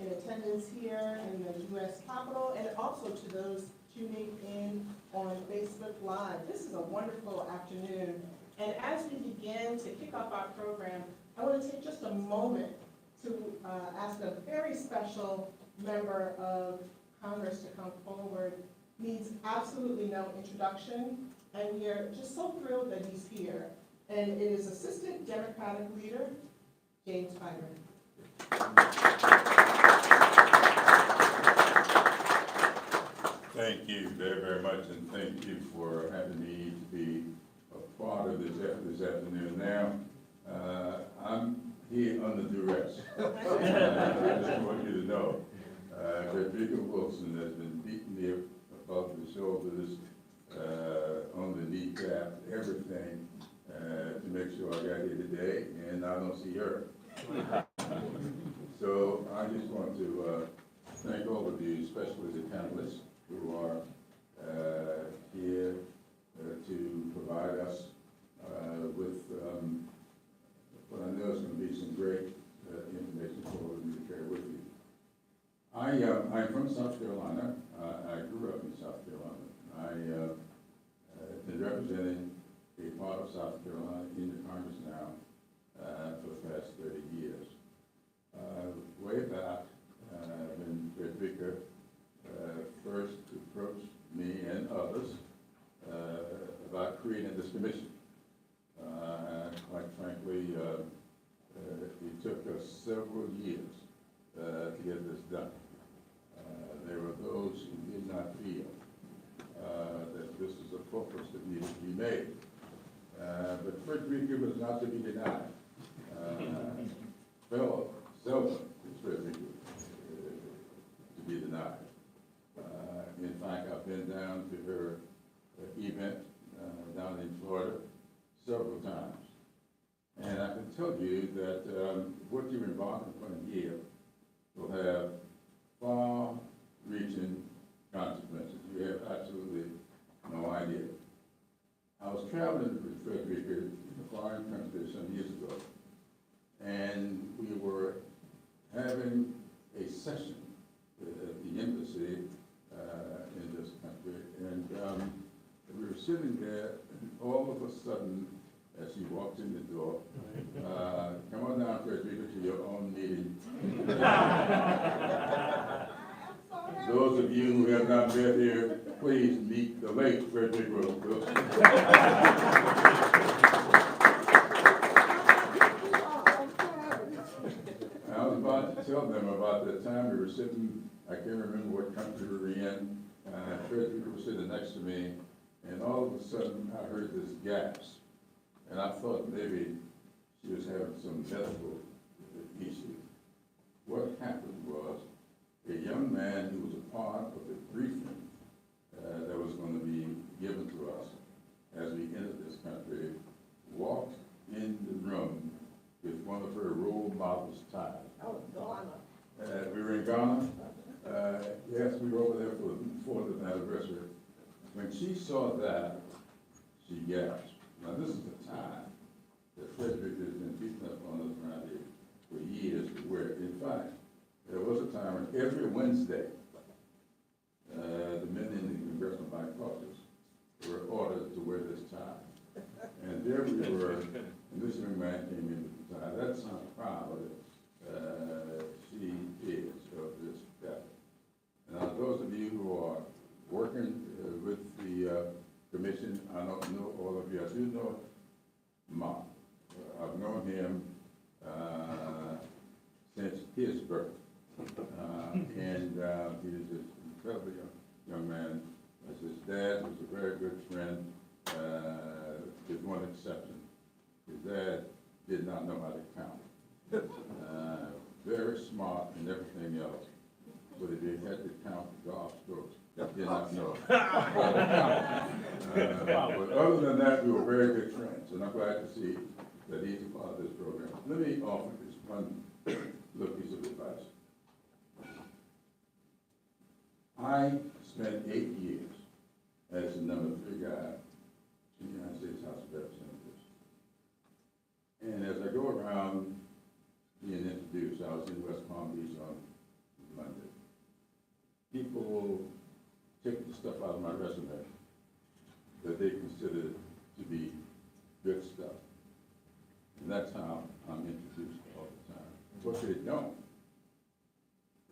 in attendance here in the U.S. Capitol, and also to those tuning in on Facebook Live. This is a wonderful afternoon, and as we begin to kick off our program, I want to take just a moment to ask a very special member of Congress to come forward. Needs absolutely no introduction, and we are just so thrilled that he's here. And it is Assistant Democratic Leader, James Byron. Thank you very, very much, and thank you for having me to be a part of this afternoon. Now, I'm here under duress. I just want you to know, Frederica Wilson has been beating me above the shoulders, on the kneecap, everything, to make sure I got here today, and I don't see her. So I just want to thank all of you, especially the panelists who are here to provide us with what I know is going to be some great information for you to share with you. I'm from South Carolina. I grew up in South Carolina. I been representing a part of South Carolina in the Congress now for the past 30 years. Way back when Frederica first approached me and others about creating this commission. Quite frankly, it took us several years to get this done. There were those who did not feel that this is a focus that needed to be made. But Frederica was not to be denied. Seldom is Frederica to be denied. In fact, I've been down to her event down in Florida several times. And I can tell you that what you're embarking upon here will have far-reaching consequences. You have absolutely no idea. I was traveling with Frederica in a foreign country some years ago, and we were having a session at the embassy in this country, and we were sitting there, and all of a sudden, as she walked in the door, come on down, Frederica, to your own meeting. Those of you who have not met here, please meet the late Frederica Wilson. I was about to tell them about the time we were sitting, I can't remember what country we were in, Frederica was sitting next to me, and all of a sudden I heard this gasp. And I thought maybe she was having some medical issue. What happened was a young man who was a part of the briefing that was going to be given to us as we entered this country walked in the room with one of her role models tied. Oh, Ghana. We were in Ghana. Yes, we were over there for the 4th anniversary. When she saw that, she gasped. Now, this is the time that Frederica has been beating up on us around here for years to wear. In fact, there was a time when every Wednesday, the men in the Congressional Black Caucus were ordered to wear this tie. And there we were, and this young man came in with the tie. That's how proud she is of this effort. Now, those of you who are working with the commission, I don't know all of you. I do know Mark. I've known him since his birth. And he is an incredibly young man. As his dad was a very good friend, with one exception. His dad did not know how to count. Very smart in everything else. But if he had to count golf strokes, did not know. But other than that, we were very good friends, and I'm glad to see that he's a part of this program. Let me offer this one little piece of advice. I spent 8 years as the number 3 guy in the United States House of Representatives. And as I go around being introduced, I was in West Palm Beach on people will take the stuff out of my resume that they consider to be good stuff. And that's how I'm introduced all the time. What they don't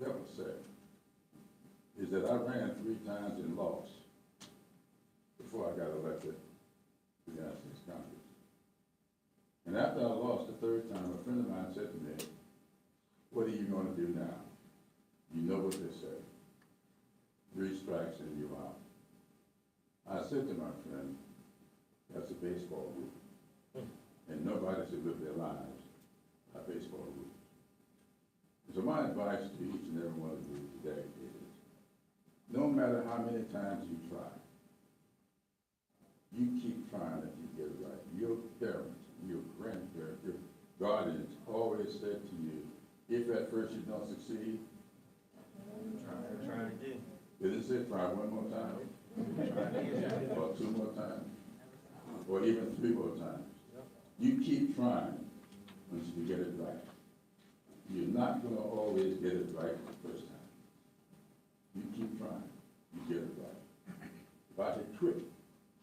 ever say is that I ran 3 times and lost before I got elected to the United States Congress. And after I lost the 3rd time, a friend of mine said to me, "What are you going to do now? You know what they say. 3 strikes and you're out." I said to my friend, "That's a baseball rule. And nobody should live their lives by baseball rules." So my advice to each and every one of you today is, no matter how many times you try, you keep trying until you get it right. Your parents, your grandparents, your guardians always said to you, if at first you don't succeed, Try it again. did it say try one more time? Or 2 more times? Or even 3 more times? You keep trying until you get it right. You're not going to always get it right the first time. You keep trying, you get it right. If I had quit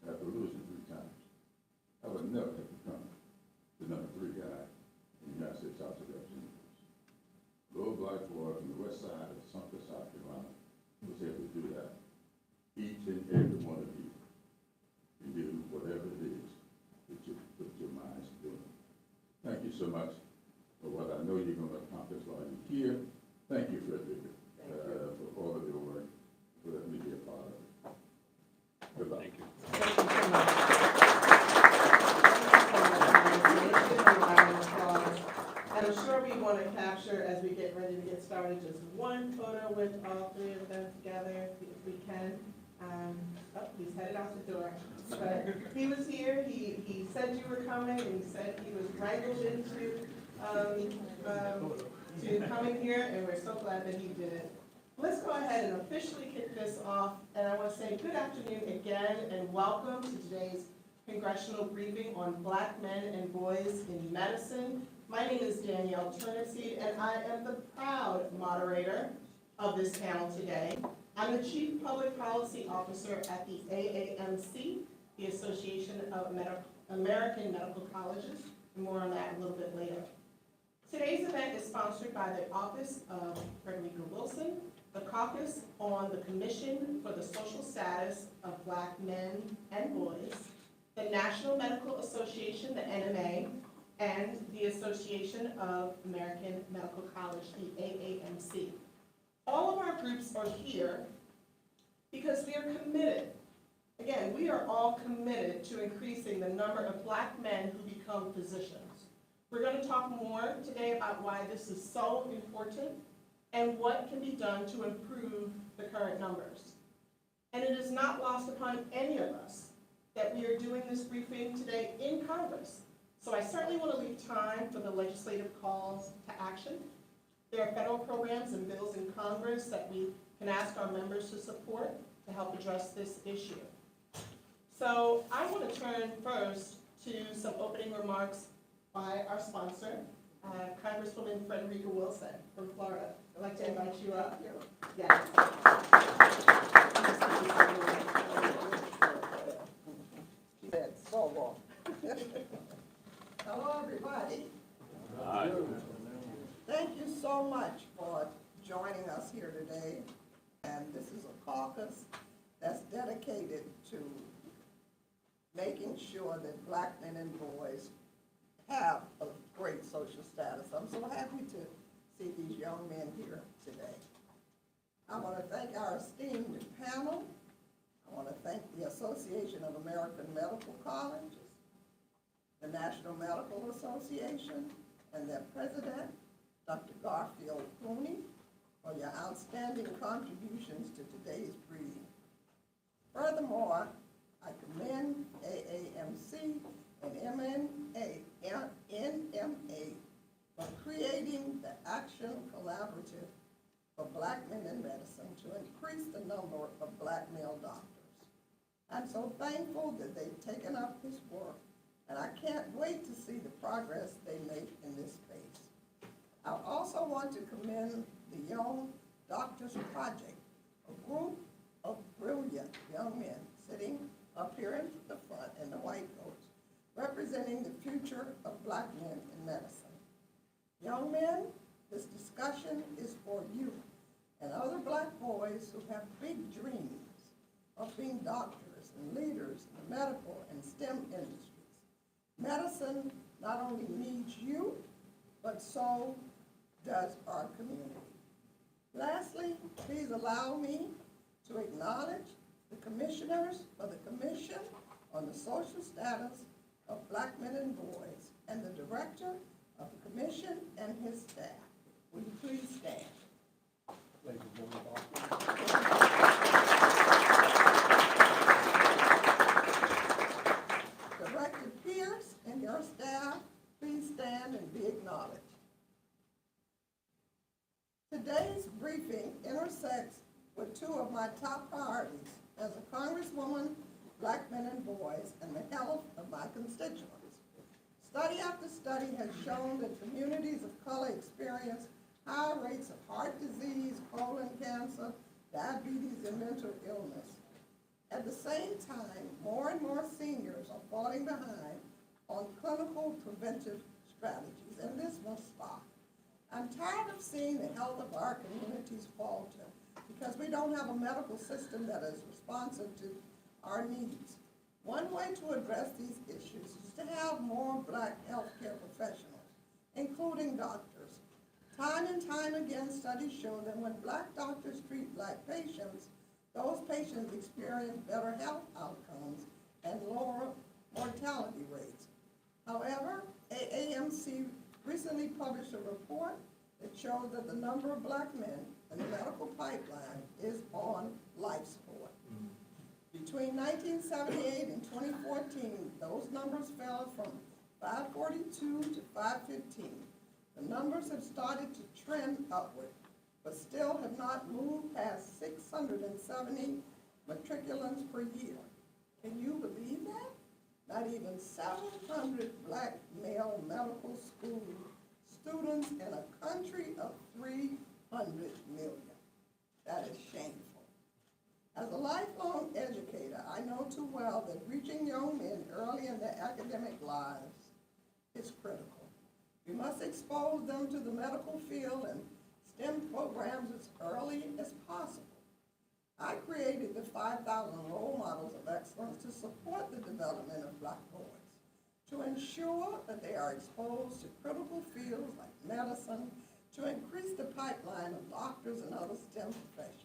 after losing 3 times, I would never have become the number 3 guy in the United States House of Representatives. Little black boy from the west side of Sumter, South Carolina, was able to do that. Each and every one of you can do whatever it is that you put your minds to doing. Thank you so much for what I know you're going to accomplish while you're here. Thank you, Frederica, for all of your work, for letting me be a part of it. Good luck. Thank you. Thank you so much. And I'm sure we want to capture, as we get ready to get started, just one photo with all 3 of them together, if we can. He's headed out the door. But he was here, he said you were coming, and he said he was wrangled into to coming here, and we're so glad that he did it. Let's go ahead and officially kick this off, and I want to say good afternoon again, and welcome to today's Congressional briefing on Black men and boys in medicine. My name is Danielle Turnipseed, and I am the proud moderator of this panel today. I'm the Chief Public Policy Officer at the AAMC, the Association of American Medical Colleges, and more on that a little bit later. Today's event is sponsored by the Office of Frederica Wilson, the Caucus on the Commission for the Social Status of Black Men and Boys, the National Medical Association, the NMA, and the Association of American Medical College, the AAMC. All of our groups are here because we are committed. Again, we are all committed to increasing the number of Black men who become physicians. We're going to talk more today about why this is so important and what can be done to improve the current numbers. And it is not lost upon any of us that we are doing this briefing today in Congress. So I certainly want to leave time for the legislative calls to action. There are federal programs and bills in Congress that we can ask our members to support to help address this issue. So I want to turn first to some opening remarks by our sponsor, Congresswoman Frederica Wilson from Florida. I'd like to invite you up. Yes. She said, so long. Hello, everybody. Hi. Thank you so much for joining us here today. And this is a caucus that's dedicated to making sure that Black men and boys have a great social status. I'm so happy to see these young men here today. I want to thank our esteemed panel. I want to thank the Association of American Medical Colleges, the National Medical Association, and their president, Dr. Garfield Cooney, for your outstanding contributions to today's briefing. Furthermore, I commend AAMC and NMA for creating the Action Collaborative for Black Men in Medicine to increase the number of Black male doctors. I'm so thankful that they've taken up this work, and I can't wait to see the progress they make in this space. I also want to commend the Young Doctors Project a group of brilliant young men sitting up here in the front in the white coats, representing the future of black men in medicine. Young men, this discussion is for you and other black boys who have big dreams of being doctors and leaders in the medical and STEM industries. Medicine not only needs you, but so does our community. Lastly, please allow me to acknowledge the commissioners of the Commission on the Social Status of Black Men and Boys and the director of the commission and his staff. Will you please stand? Director Pierce and your staff, please stand and be acknowledged. Today's briefing intersects with two of my top priorities as a Congresswoman, Black Men and Boys, and the health of my constituents. Study after study has shown that communities of color experience high rates of heart disease, colon cancer, diabetes, and mental illness. At the same time, more and more seniors are falling behind on clinical preventive strategies, and this must stop. I'm tired of seeing the health of our communities falter because we don't have a medical system that is responsive to our needs. One way to address these issues is to have more black healthcare professionals, including doctors. Time and time again, studies show that when black doctors treat black patients, those patients experience better health outcomes and lower mortality rates. However, AAMC recently published a report that shows that the number of black men in the medical pipeline is on life support. Between 1978 and 2014, those numbers fell from 542 to 515. The numbers have started to trend upward, but still have not moved past 670 matriculants per year. Can you believe that? Not even 700 black male medical school students in a country of 300 million. That is shameful. As a lifelong educator, I know too well that reaching young men early in their academic lives is critical. We must expose them to the medical field and STEM programs as early as possible. I created the 5,000 role models of excellence to support the development of black boys, to ensure that they are exposed to critical fields like medicine, to increase the pipeline of doctors and other STEM professions.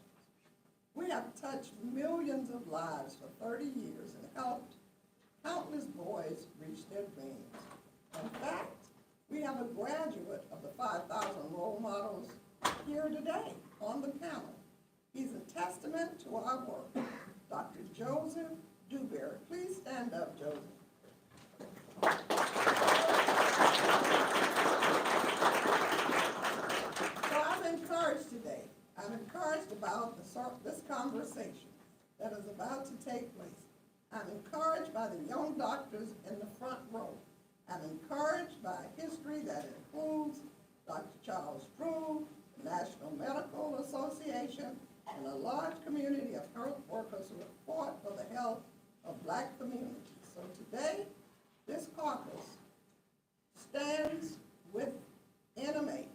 We have touched millions of lives for 30 years and helped countless boys reach their dreams. In fact, we have a graduate of the 5,000 role models here today on the panel. He's a testament to our work. Dr. Joseph Dewberry. Please stand up, Joseph. So I'm encouraged today. I'm encouraged about this conversation that is about to take place. I'm encouraged by the young doctors in the front row. I'm encouraged by history that includes Dr. Charles Drew, the National Medical Association, and a large community of health workers who have fought for the health of black communities. So today, this caucus stands with NMA,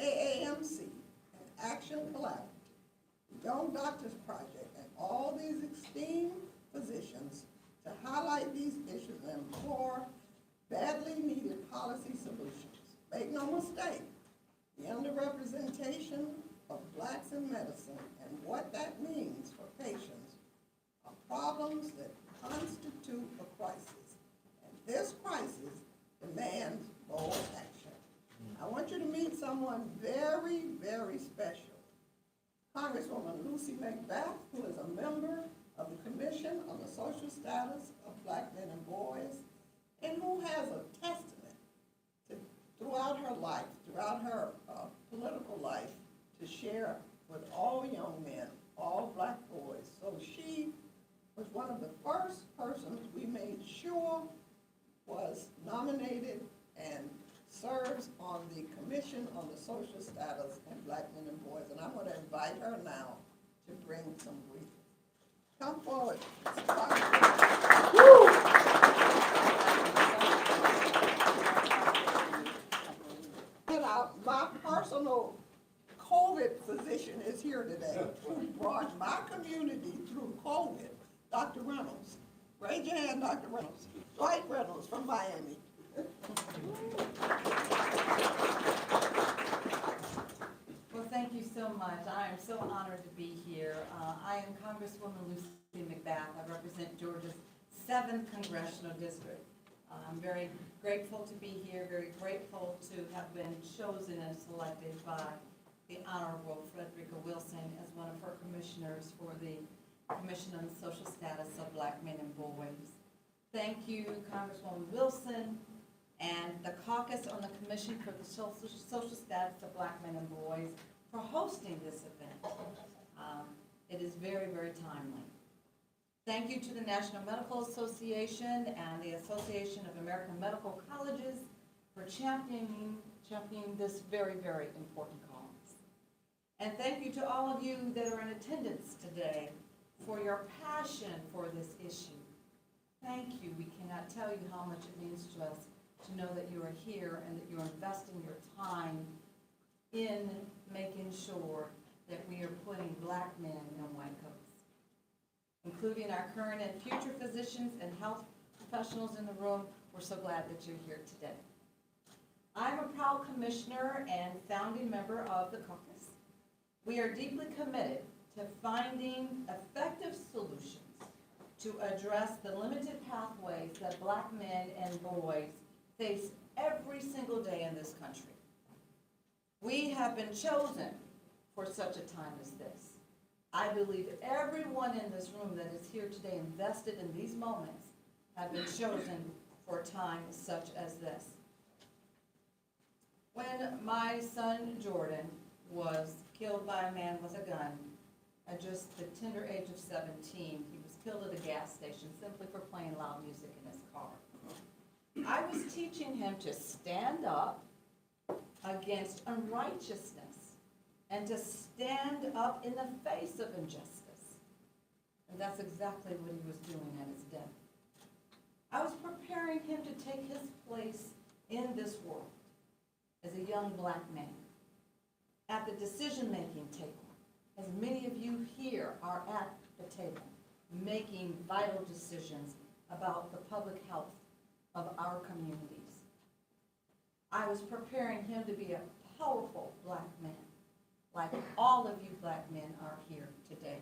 AAMC, and Action Collaborative, the Young Doctors Project, and all these esteemed physicians to highlight these issues and implore badly needed policy solutions. Make no mistake, the underrepresentation of blacks in medicine and what that means for patients are problems that constitute a crisis. And this crisis demands bold action. I want you to meet someone very, very special. Congresswoman Lucy McBath, who is a member of the Commission on the Social Status of Black Men and Boys, and who has a testament to, throughout her life, throughout her political life, to share with all young men, all black boys. So she was one of the first persons we made sure was nominated and serves on the Commission on the Social Status of Black Men and Boys. And I'm going to invite her now to bring some relief. Come forward. And my personal COVID physician is here today, who brought my community through COVID, Dr. Reynolds. Raise your hand, Dr. Reynolds. Dwight Reynolds from Miami. Well, thank you so much. I am so honored to be here. I am Congresswoman Lucy McBath. I represent Georgia's 7th Congressional District. I'm very grateful to be here, very grateful to have been chosen and selected by the Honorable Frederica Wilson as one of her commissioners for the Commission on the Social Status of Black Men and Boys. Thank you, Congresswoman Wilson, and the caucus on the Commission for the Social Status of Black Men and Boys for hosting this event. It is very, very timely. Thank you to the National Medical Association and the Association of American Medical Colleges for championing this very, very important cause. And thank you to all of you that are in attendance today for your passion for this issue. Thank you. We cannot tell you how much it means to us to know that you are here and that you're investing your time in making sure that we are putting black men in white coats, including our current and future physicians and health professionals in the room. We're so glad that you're here today. I'm a proud commissioner and founding member of the caucus. We are deeply committed to finding effective solutions to address the limited pathways that black men and boys face every single day in this country. We have been chosen for such a time as this. I believe everyone in this room that is here today invested in these moments have been chosen for a time such as this. When my son Jordan was killed by a man with a gun at just the tender age of 17, he was killed at a gas station simply for playing loud music in his car. I was teaching him to stand up against unrighteousness and to stand up in the face of injustice. And that's exactly what he was doing at his death. I was preparing him to take his place in this world as a young black man at the decision-making table, as many of you here are at the table, making vital decisions about the public health of our communities. I was preparing him to be a powerful black man, like all of you black men are here today.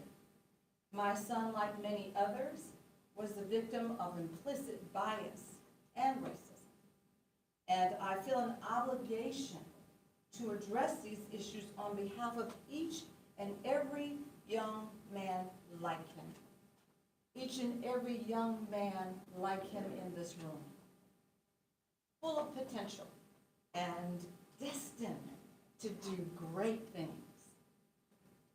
My son, like many others, was the victim of implicit bias and racism. And I feel an obligation to address these issues on behalf of each and every young man like him. Each and every young man like him in this room, full of potential and destined to do great things.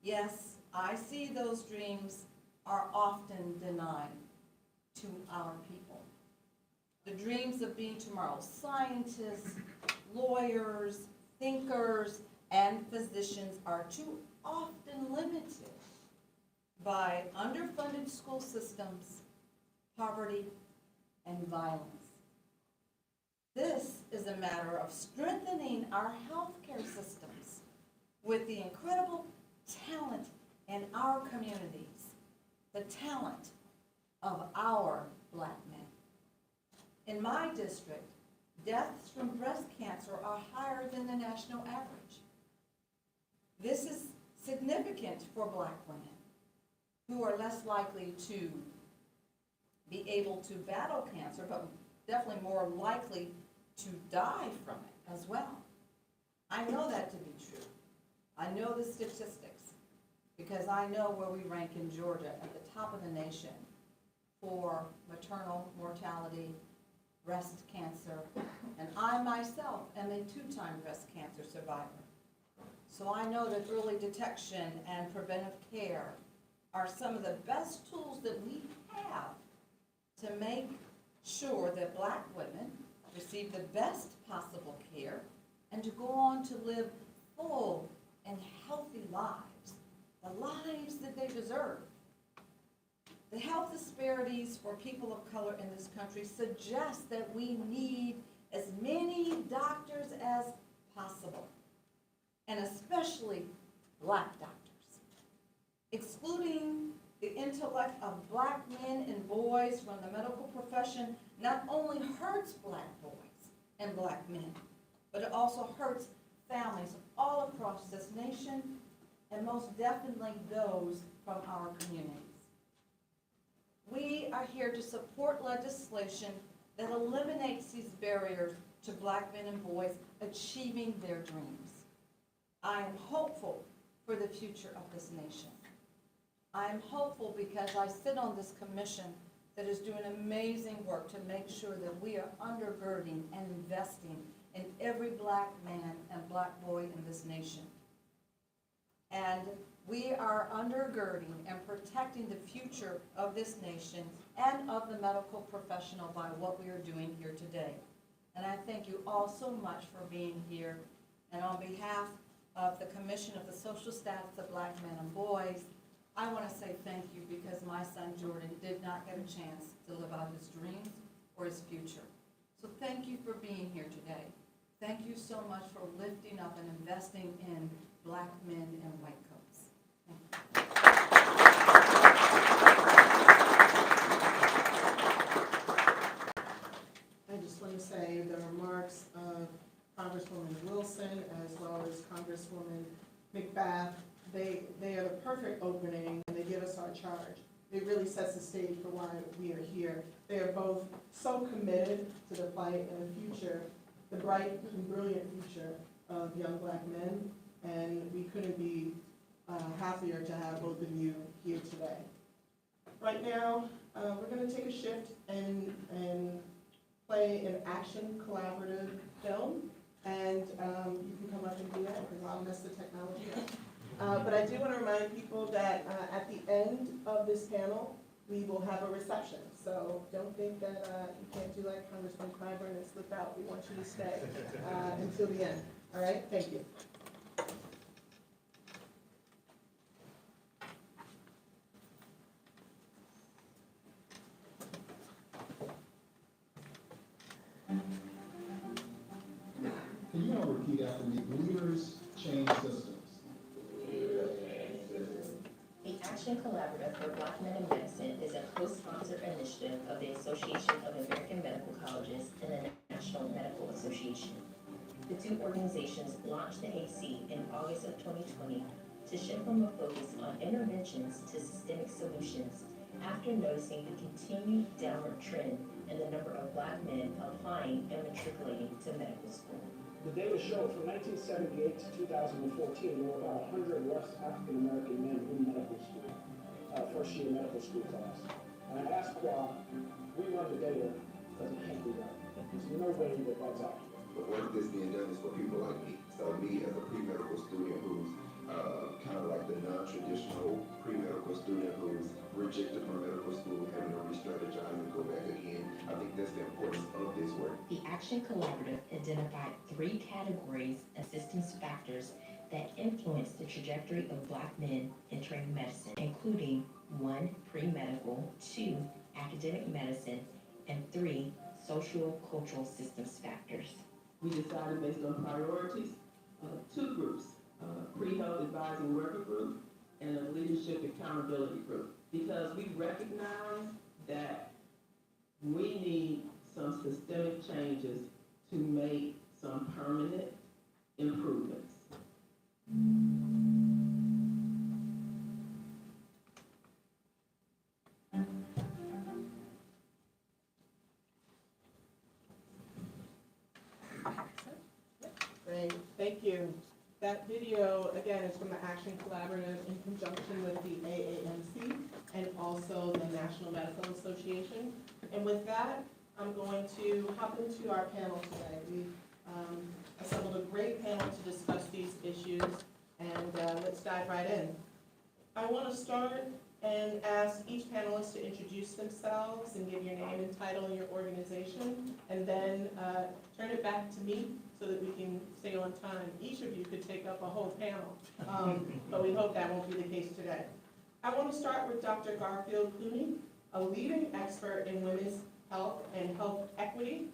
Yes, I see those dreams are often denied to our people. The dreams of being tomorrow's scientists, lawyers, thinkers, and physicians are too often limited by underfunded school systems, poverty, and violence. This is a matter of strengthening our healthcare systems with the incredible talent in our communities, the talent of our black men. In my district, deaths from breast cancer are higher than the national average. This is significant for black women who are less likely to be able to battle cancer, but definitely more likely to die from it as well. I know that to be true. I know the statistics because I know where we rank in Georgia at the top of the nation for maternal mortality, breast cancer, and I myself am a 2-time breast cancer survivor. So I know that early detection and preventive care are some of the best tools that we have to make sure that black women receive the best possible care and to go on to live full and healthy lives the lives that they deserve. The health disparities for people of color in this country suggest that we need as many doctors as possible, and especially Black doctors. Excluding the intellect of Black men and boys from the medical profession not only hurts Black boys and Black men, but it also hurts families all across this nation, and most definitely those from our communities. We are here to support legislation that eliminates these barriers to Black men and boys achieving their dreams. I am hopeful for the future of this nation. I am hopeful because I sit on this commission that is doing amazing work to make sure that we are undergirding and investing in every Black man and Black boy in this nation. And we are undergirding and protecting the future of this nation and of the medical professional by what we are doing here today. And I thank you all so much for being here. And on behalf of the Commission of the Social Status of Black Men and Boys, I want to say thank you because my son Jordan did not get a chance to live out his dreams or his future. So thank you for being here today. Thank you so much for lifting up and investing in Black men in white coats. I just want to say the remarks of Congresswoman Wilson as well as Congresswoman McBath, they are the perfect opening, and they give us our charge. It really sets the stage for why we are here. They are both so committed to the fight and the future, the bright and brilliant future of young Black men, and we couldn't be happier to have both of you here today. Right now, we're going to take a shift and play an action collaborative film, and you can come up and do that because I'll mess the technology up. But I do want to remind people that at the end of this panel, we will have a reception. So don't think that you can't do like Congressman Clyburn and slip out. We want you to stay until the end. All right? Thank you. Can you all repeat after me? Leaders change systems. The Action Collaborative for Black Men in Medicine is a co-sponsored initiative of the Association of American Medical Colleges and the National Medical Association. The two organizations launched the AC in August of 2020 to shift from a focus on interventions to systemic solutions after noticing the continued downward trend in the number of Black men applying and matriculating to medical school. The data show from 1978 to 2014, there were about 100 less African-American men in medical school, first-year medical school class. And I asked why. We run the data because it can't be done. There's no way that that's up. The work that's being done is for people like me. So me as a pre-medical student who's kind of like the non-traditional pre-medical student who's rejected from medical school, having to re-strategize and go back again. I think that's the importance of this work. The Action Collaborative identified 3 categories of systems factors that influence the trajectory of Black men entering medicine, including 1, pre-medical, 2, academic medicine, and 3, social-cultural systems factors. We decided based on priorities, 2 groups, pre-health advising working group and a leadership accountability group, because we recognize that we need some systemic changes to make some permanent improvements. Great, thank you. That video, again, is from the Action Collaborative in conjunction with the AAMC and also the National Medical Association. And with that, I'm going to hop into our panel today. We've assembled a great panel to discuss these issues, and let's dive right in. I want to start and ask each panelist to introduce themselves and give your name and title and your organization, and then turn it back to me so that we can stay on time. Each of you could take up a whole panel, but we hope that won't be the case today. I want to start with Dr. Garfield Clooney, a leading expert in women's health and health equity,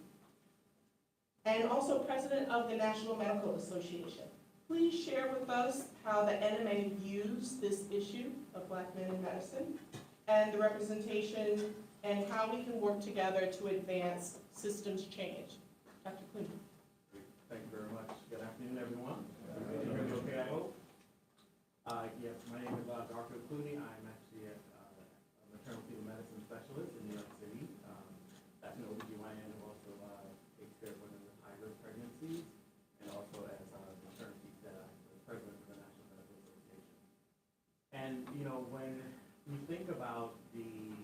and also president of the National Medical Association. Please share with us how the NMA views this issue of Black men in medicine and the representation and how we can work together to advance systems change. Dr. Clooney. Thank you very much. Good afternoon, everyone. Everybody okay, I hope? Yes, my name is Garfield Clooney. I'm actually a maternal fetal medicine specialist in New York City. That's an OBGYN who also takes care of women with high-risk pregnancies, and also as maternity president of the National Medical Association. And, you know, when we think about the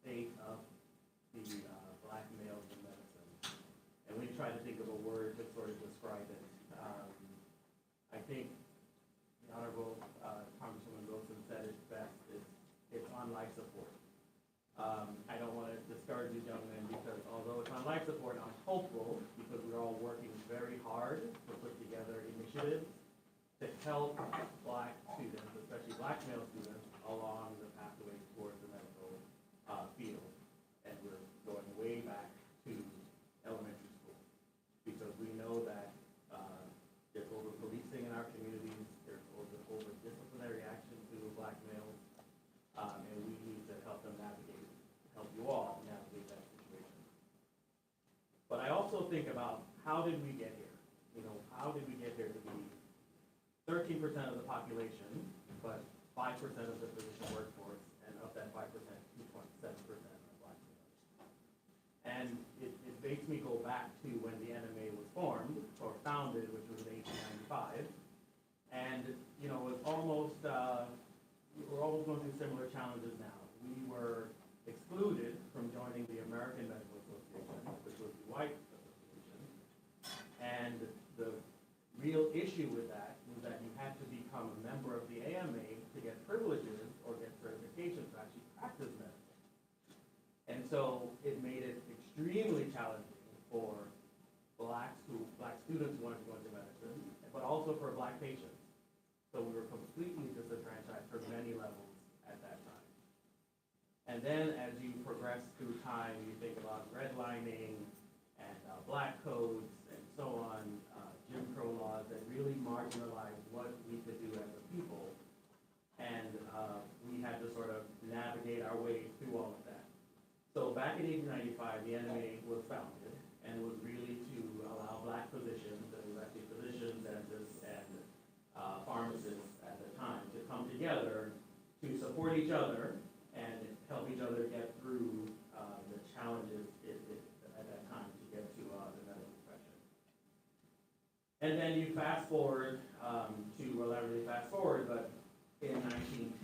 state of the Black males in medicine, and we try to think of a word to sort of describe it, I think the Honorable Congresswoman Wilson said it best, it's on life support. I don't want to discourage these young men because although it's on life support, I'm hopeful because we're all working very hard to put together initiatives to help Black students, especially Black male students, along the pathway towards the medical field. And we're going way back to elementary school because we know that there's over-policing in our communities, there's over-disciplinary action to Black males, and we need to help them navigate, help you all navigate that situation. But I also think about how did we get here? You know, how did we get here to be 13% of the population, but 5% of the physician workforce, and of that 5%, 2.7% of Black males. And it makes me go back to when the NMA was formed, or founded, which was in 1895. And, you know, it was almost, we're almost going through similar challenges now. We were excluded from joining the American Medical Association, which was the white association. And the real issue with that was that you had to become a member of the AMA to get privileges or get certification to actually practice medicine. And so it made it extremely challenging for Black students who wanted to go into medicine, but also for Black patients. So we were completely disenfranchised for many levels at that time. And then as you progress through time, you think about redlining and Black codes and so on, Jim Crow laws that really marginalized what we could do as a people. And we had to sort of navigate our way through all of that. So back in 1895, the NMA was founded, and it was really to allow Black physicians, and it was actually physicians, dentists, and pharmacists at the time, to come together to support each other and help each other get through the challenges at that time to get to the medical profession. And then you fast forward well, not really fast forward, but in 1910,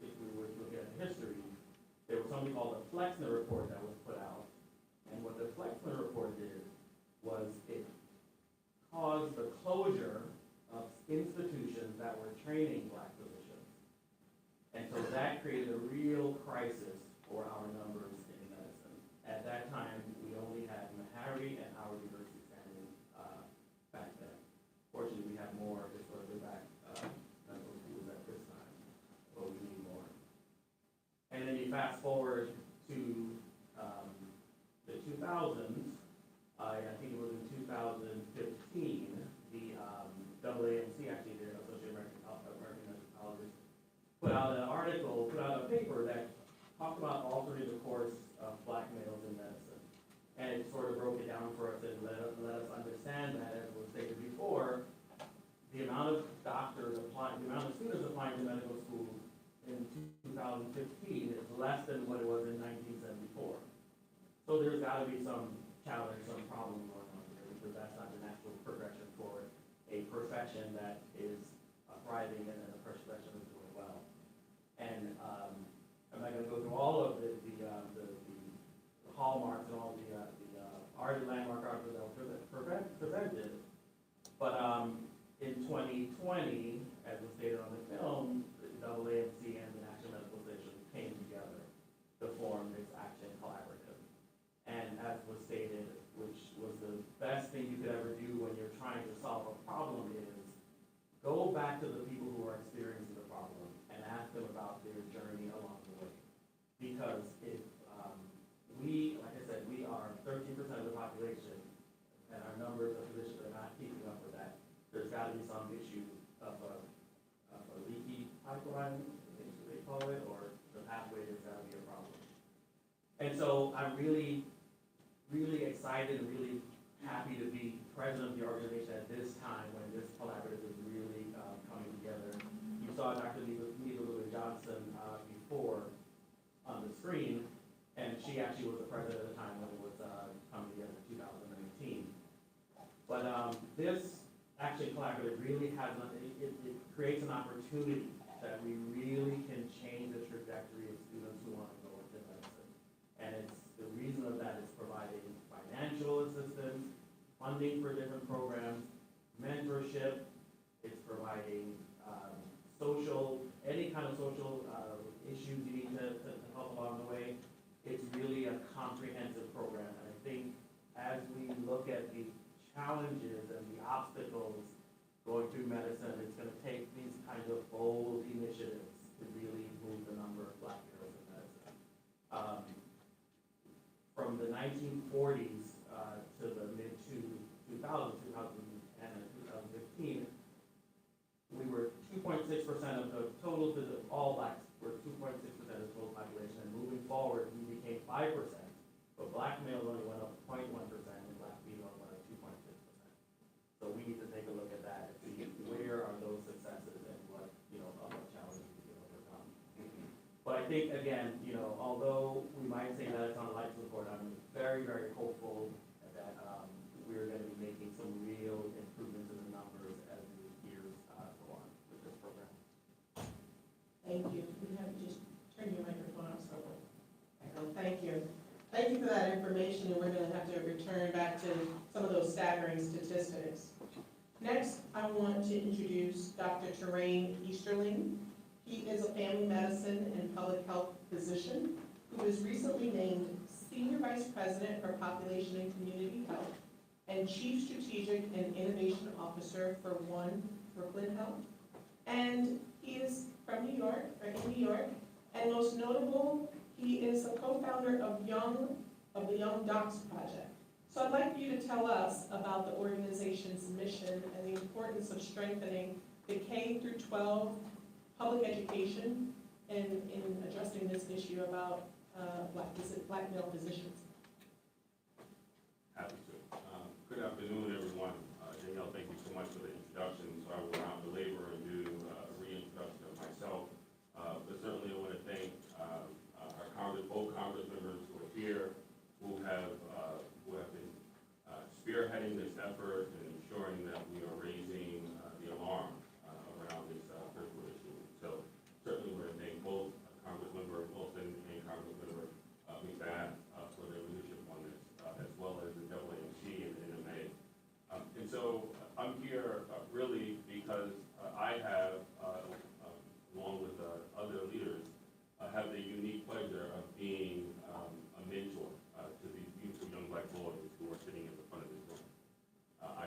if we were to look at history, there was something called the Flexner Report that was put out. And what the Flexner Report did was it caused the closure of institutions that were training Black physicians. And so that created a real crisis for our numbers in medicine. At that time, we only had Meharry and Howard University standing back then. Fortunately, we have more historically back medical schools at this time, but we need more. And then you fast forward to the 2000s, I think it was in 2015, the AAMC, actually the Associated American Medical Colleges, put out an article, put out a paper that talked about altering the course of Black males in medicine. And it sort of broke it down for us and let us understand that, as was stated before, the amount of doctors applying, the amount of students applying to medical school in 2015 is less than what it was in 1974. So there's got to be some challenge, some problem going on here, because that's not the natural progression for a profession that is thriving and a profession is doing well. And I'm not going to go through all of the hallmarks and all the landmark articles that were presented, but in 2020, as was stated on the film, the AAMC and the National Medical was stated, which was the best thing you could ever do when you're trying to solve a problem, is go back to the people who are experiencing the problem and ask them about their journey along the way. Because if like I said, we are 13% of the population, and our numbers of physicians are not keeping up with that, there's got to be some issue of a leaky pipeline, I think they call it, or the pathway, there's got to be a problem. And so I'm really, really excited and really happy to be president of the organization at this time when this collaborative is really coming together. You saw Dr. Neva Johnson before on the screen, and she actually was the president at the time when it was coming together in 2019. But this actually collaborative really has, it creates an opportunity that we really can change the trajectory of students who want to go into medicine. And it's, the reason of that is providing financial assistance, funding for different programs, mentorship, it's providing any kind of social issues you need to help along the way. It's really a comprehensive program, and I think as we look at the challenges and the obstacles going through medicine, it's going to take these kinds of bold initiatives to really move the number of Black girls in medicine. From the 1940s to the mid-2000s, 2010 and 2015, we were 2.6% of the total, all Blacks were 2.6% of the total population, and moving forward, we became 5%, but Black males only went up 0.1%, and Black females went up 2.6%. So we need to take a look at that and see where are those successes and what challenges we can overcome. But I think, again, although we might say that it's on life support, I'm very, very hopeful that we're going to be making some real improvements in the numbers as the years go on with this program. Thank you. We have to just turn your microphone off, so thank you. Thank you for that information, and we're going to have to return back to some of those staggering statistics. Next, I want to introduce Dr. Terrain Easterling. He is a family medicine and public health physician who was recently named Senior Vice President for Population and Community Health and Chief Strategic and Innovation Officer for One Brooklyn Health. And he is from New York, or in New York, and most notable, he is a co-founder of the Young Docs Project. So I'd like you to tell us about the organization's mission and the importance of strengthening the K through 12 public education in addressing this issue about Black male physicians. Happy to. Good afternoon, everyone. Danielle, thank you so much for the introduction. So I will not belabor and do a reintroduction of myself. But certainly I want to thank both Congress members who are here, who have been spearheading this effort and ensuring that we are raising the alarm around this critical issue. So certainly we're going to thank both Congressmember Wilson and Congressmember McBath for their leadership on this, as well as the AAMC and the NMA. And so I'm here really because I have, along with other leaders, have the unique pleasure of being a mentor to these beautiful young Black boys who are sitting in the front of this room. I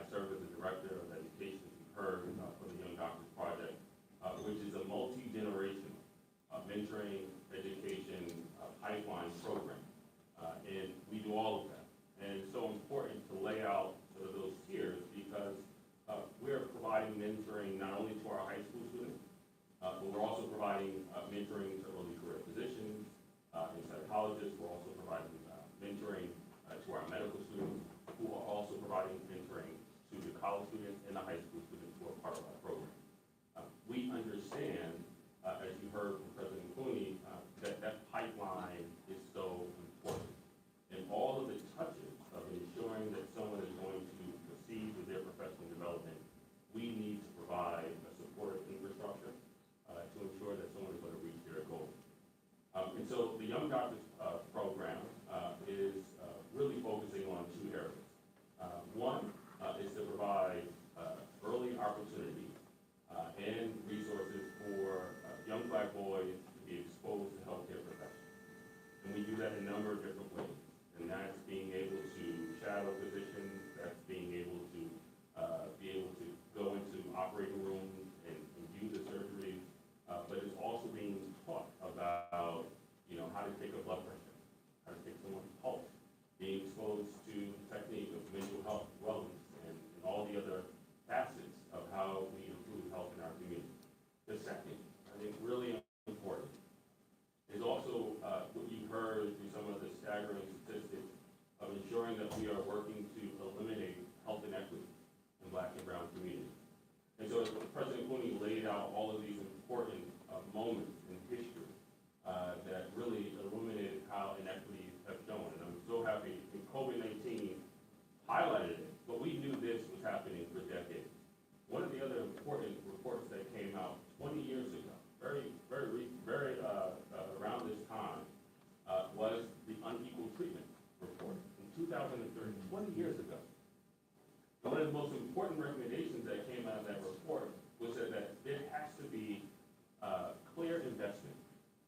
ensuring that we are working to eliminate health inequity in Black and brown communities. And so President Clooney laid out all of these important moments in history that really illuminated how inequities have shown. And I'm so happy COVID-19 highlighted it, but we knew this was happening for decades. One of the other important reports that came out 20 years ago, very around this time, was the unequal treatment report in 2003, 20 years ago. And one of the most important recommendations that came out of that report was that there has to be clear investment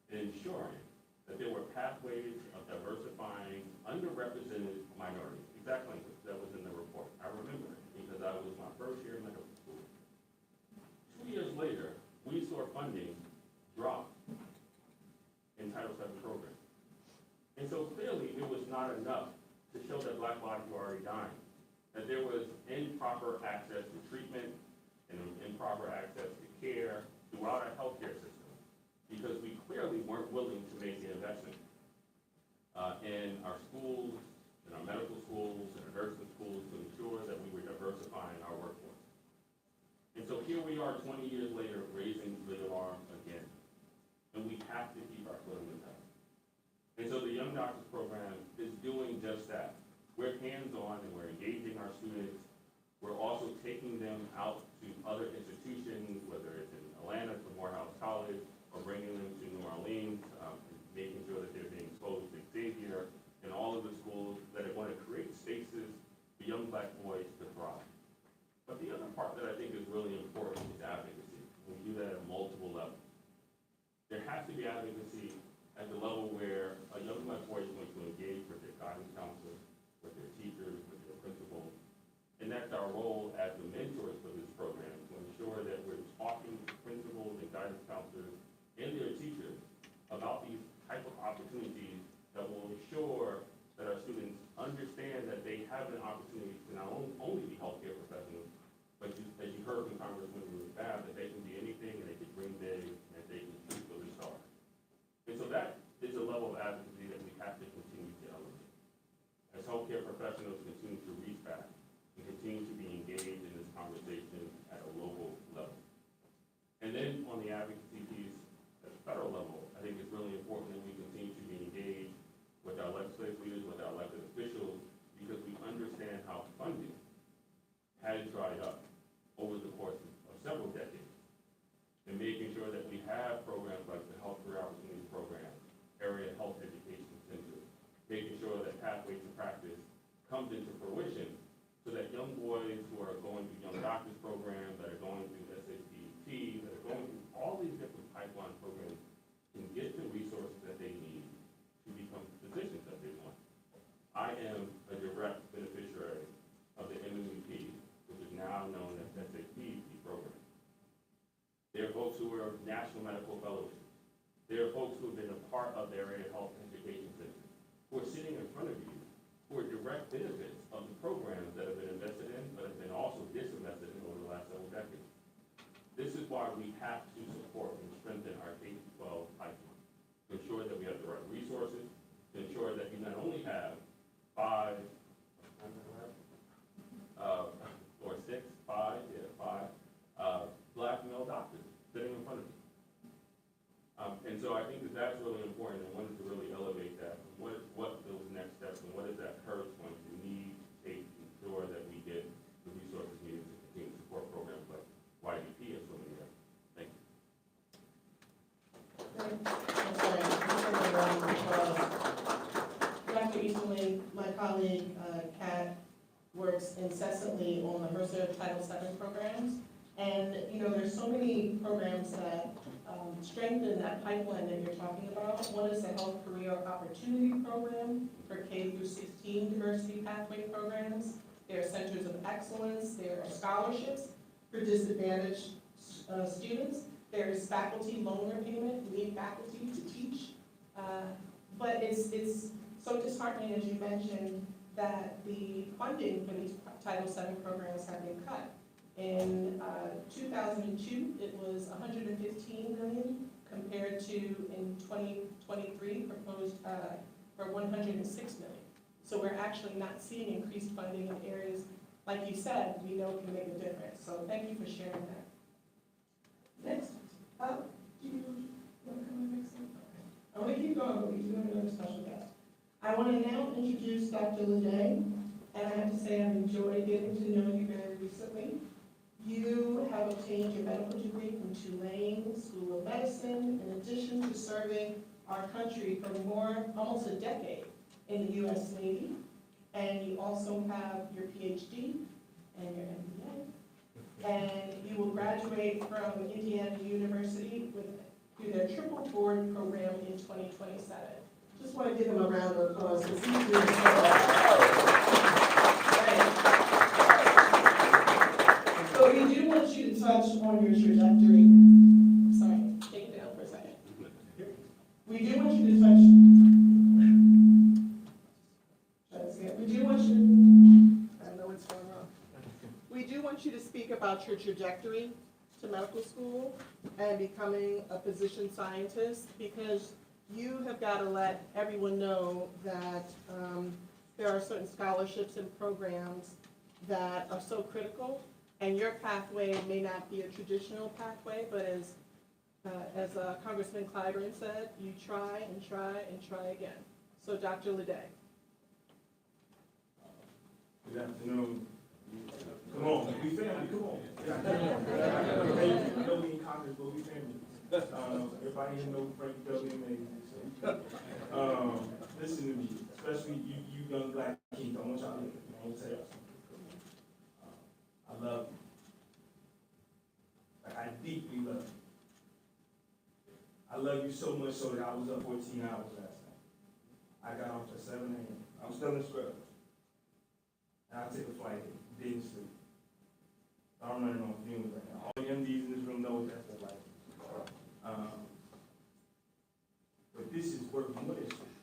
in ensuring that there were pathways of diversifying underrepresented minorities. Exact language that was in the report. I remember it because I was my first year in medical school. 2 years later, we saw funding drop in Title VII programs. And so clearly it was not enough to show that Black bodies were already dying, that there was improper access to treatment and improper access to care throughout our healthcare system, because we clearly weren't willing to make the investment in our schools, in our medical schools, in our nursing schools to ensure that we were diversifying our workforce. And so here we are 20 years later raising the alarm again. And we have to keep our foot on the pedal. And so the Young Doctors Program is doing just that. We're hands-on and we're engaging our students. We're also taking them out to other institutions, whether it's in Atlanta to Morehouse College, or bringing them to New Orleans, making sure that they're being exposed to Xavier and all of the schools that are going to create spaces for young Black boys to thrive. But the other part that I think is really important is advocacy. We do that at multiple levels. There has to be advocacy at the level where a young Black boy is going to engage with their guidance counselor, with their teachers, with their principals. And that's our role as the mentors for this program, to ensure that we're talking to principals and guidance counselors and their teachers about these type of opportunities that will ensure that our students understand that they have an opportunity to not only be healthcare professionals, but as you heard from Congresswoman McBath, that they can be anything and they can dream big and that they can truthfully start. And so that is a level of advocacy that we have to continue to elevate. As healthcare professionals continue to reach back and continue to be engaged in this conversation at a local level. And then on the advocacy piece at the federal level, I think it's really important that we continue to be engaged with our legislative leaders, with our elected officials, because we understand how funding has dried up over the course of several decades. And making sure that we have programs like the Health Career Opportunities Program, Area Health Education Center, making sure that Pathways to Practice comes into fruition so that young boys who are going through Young Doctors Programs, that are going through SACT, that are going through all these different pipeline programs can get the resources that they need to become physicians that they want. I am a direct beneficiary of the MMEP, which is now known as SACT program. There are folks who are National Medical Fellowships. There are folks who have been a part of the Area Health Education Center, who are sitting in front of you, who are direct benefits of the programs that have been invested in, but have been also disinvested in over the last several decades. This is why we have to support and strengthen our K-12 pipeline, to ensure that we have the right resources, to ensure that we not only have five Black male doctors sitting in front of you. And so I think that that's really important, and wanted to really elevate that. What those next steps and what is that curve going to need to take to ensure that we get the resources needed to continue to support programs like YDP and so many others. Thank you. Dr. Easterling, my colleague, Kat, works incessantly on the HRSA Title VII programs. And, you know, there's so many programs that strengthen that pipeline that you're talking about. One is the Health Career Opportunity Program for K through 16 diversity pathway programs. There are centers of excellence. There are scholarships for disadvantaged students. There is faculty loan repayment. We need faculty to teach. But it's so disheartening, as you mentioned, that the funding for these Title VII programs have been cut. In 2002, it was $115 million compared to in 2023 proposed for $106 million. So we're actually not seeing increased funding in areas, like you said, we know can make a difference. So thank you for sharing that. Next, do you want to come and mix it? I'm going to keep going, but we do have another special guest. I want to now introduce Dr. Lede, and I have to say I've enjoyed getting to know you very recently. You have obtained your medical degree from Tulane School of Medicine, in addition to serving our country for almost a decade in the U.S. Navy. And you also have your PhD and your MBA. And you will graduate from Indiana University through their triple board program in 2027. Just want to give them a round of applause because he's doing so well. So we do want you to touch on your trajectory. Sorry, take it down for a second. We do want you to touch. We do want you. I don't know what's going on. We do want you to speak about your trajectory to medical school and becoming a physician scientist, because you have got to let everyone know that there are certain scholarships and programs that are so critical, and your pathway may not be a traditional pathway, but as Congressman Clyburn said, you try and try and try again. So Dr. Lede. Good afternoon. Come on, we family, come on. I know we in Congress, but we family. Everybody here know Frank W. Amazing. Listen to me, especially you young black kids. I want y'all to listen. I want to tell y'all something. I love you. Like, I deeply love you. I love you so much so that I was up 14 hours last night. I got off at 7 a.m. I was still in scrub. And I took a flight, didn't sleep. I'm running on fumes right now. All the MDs in this room know what that's like. But this is worth more than sleep.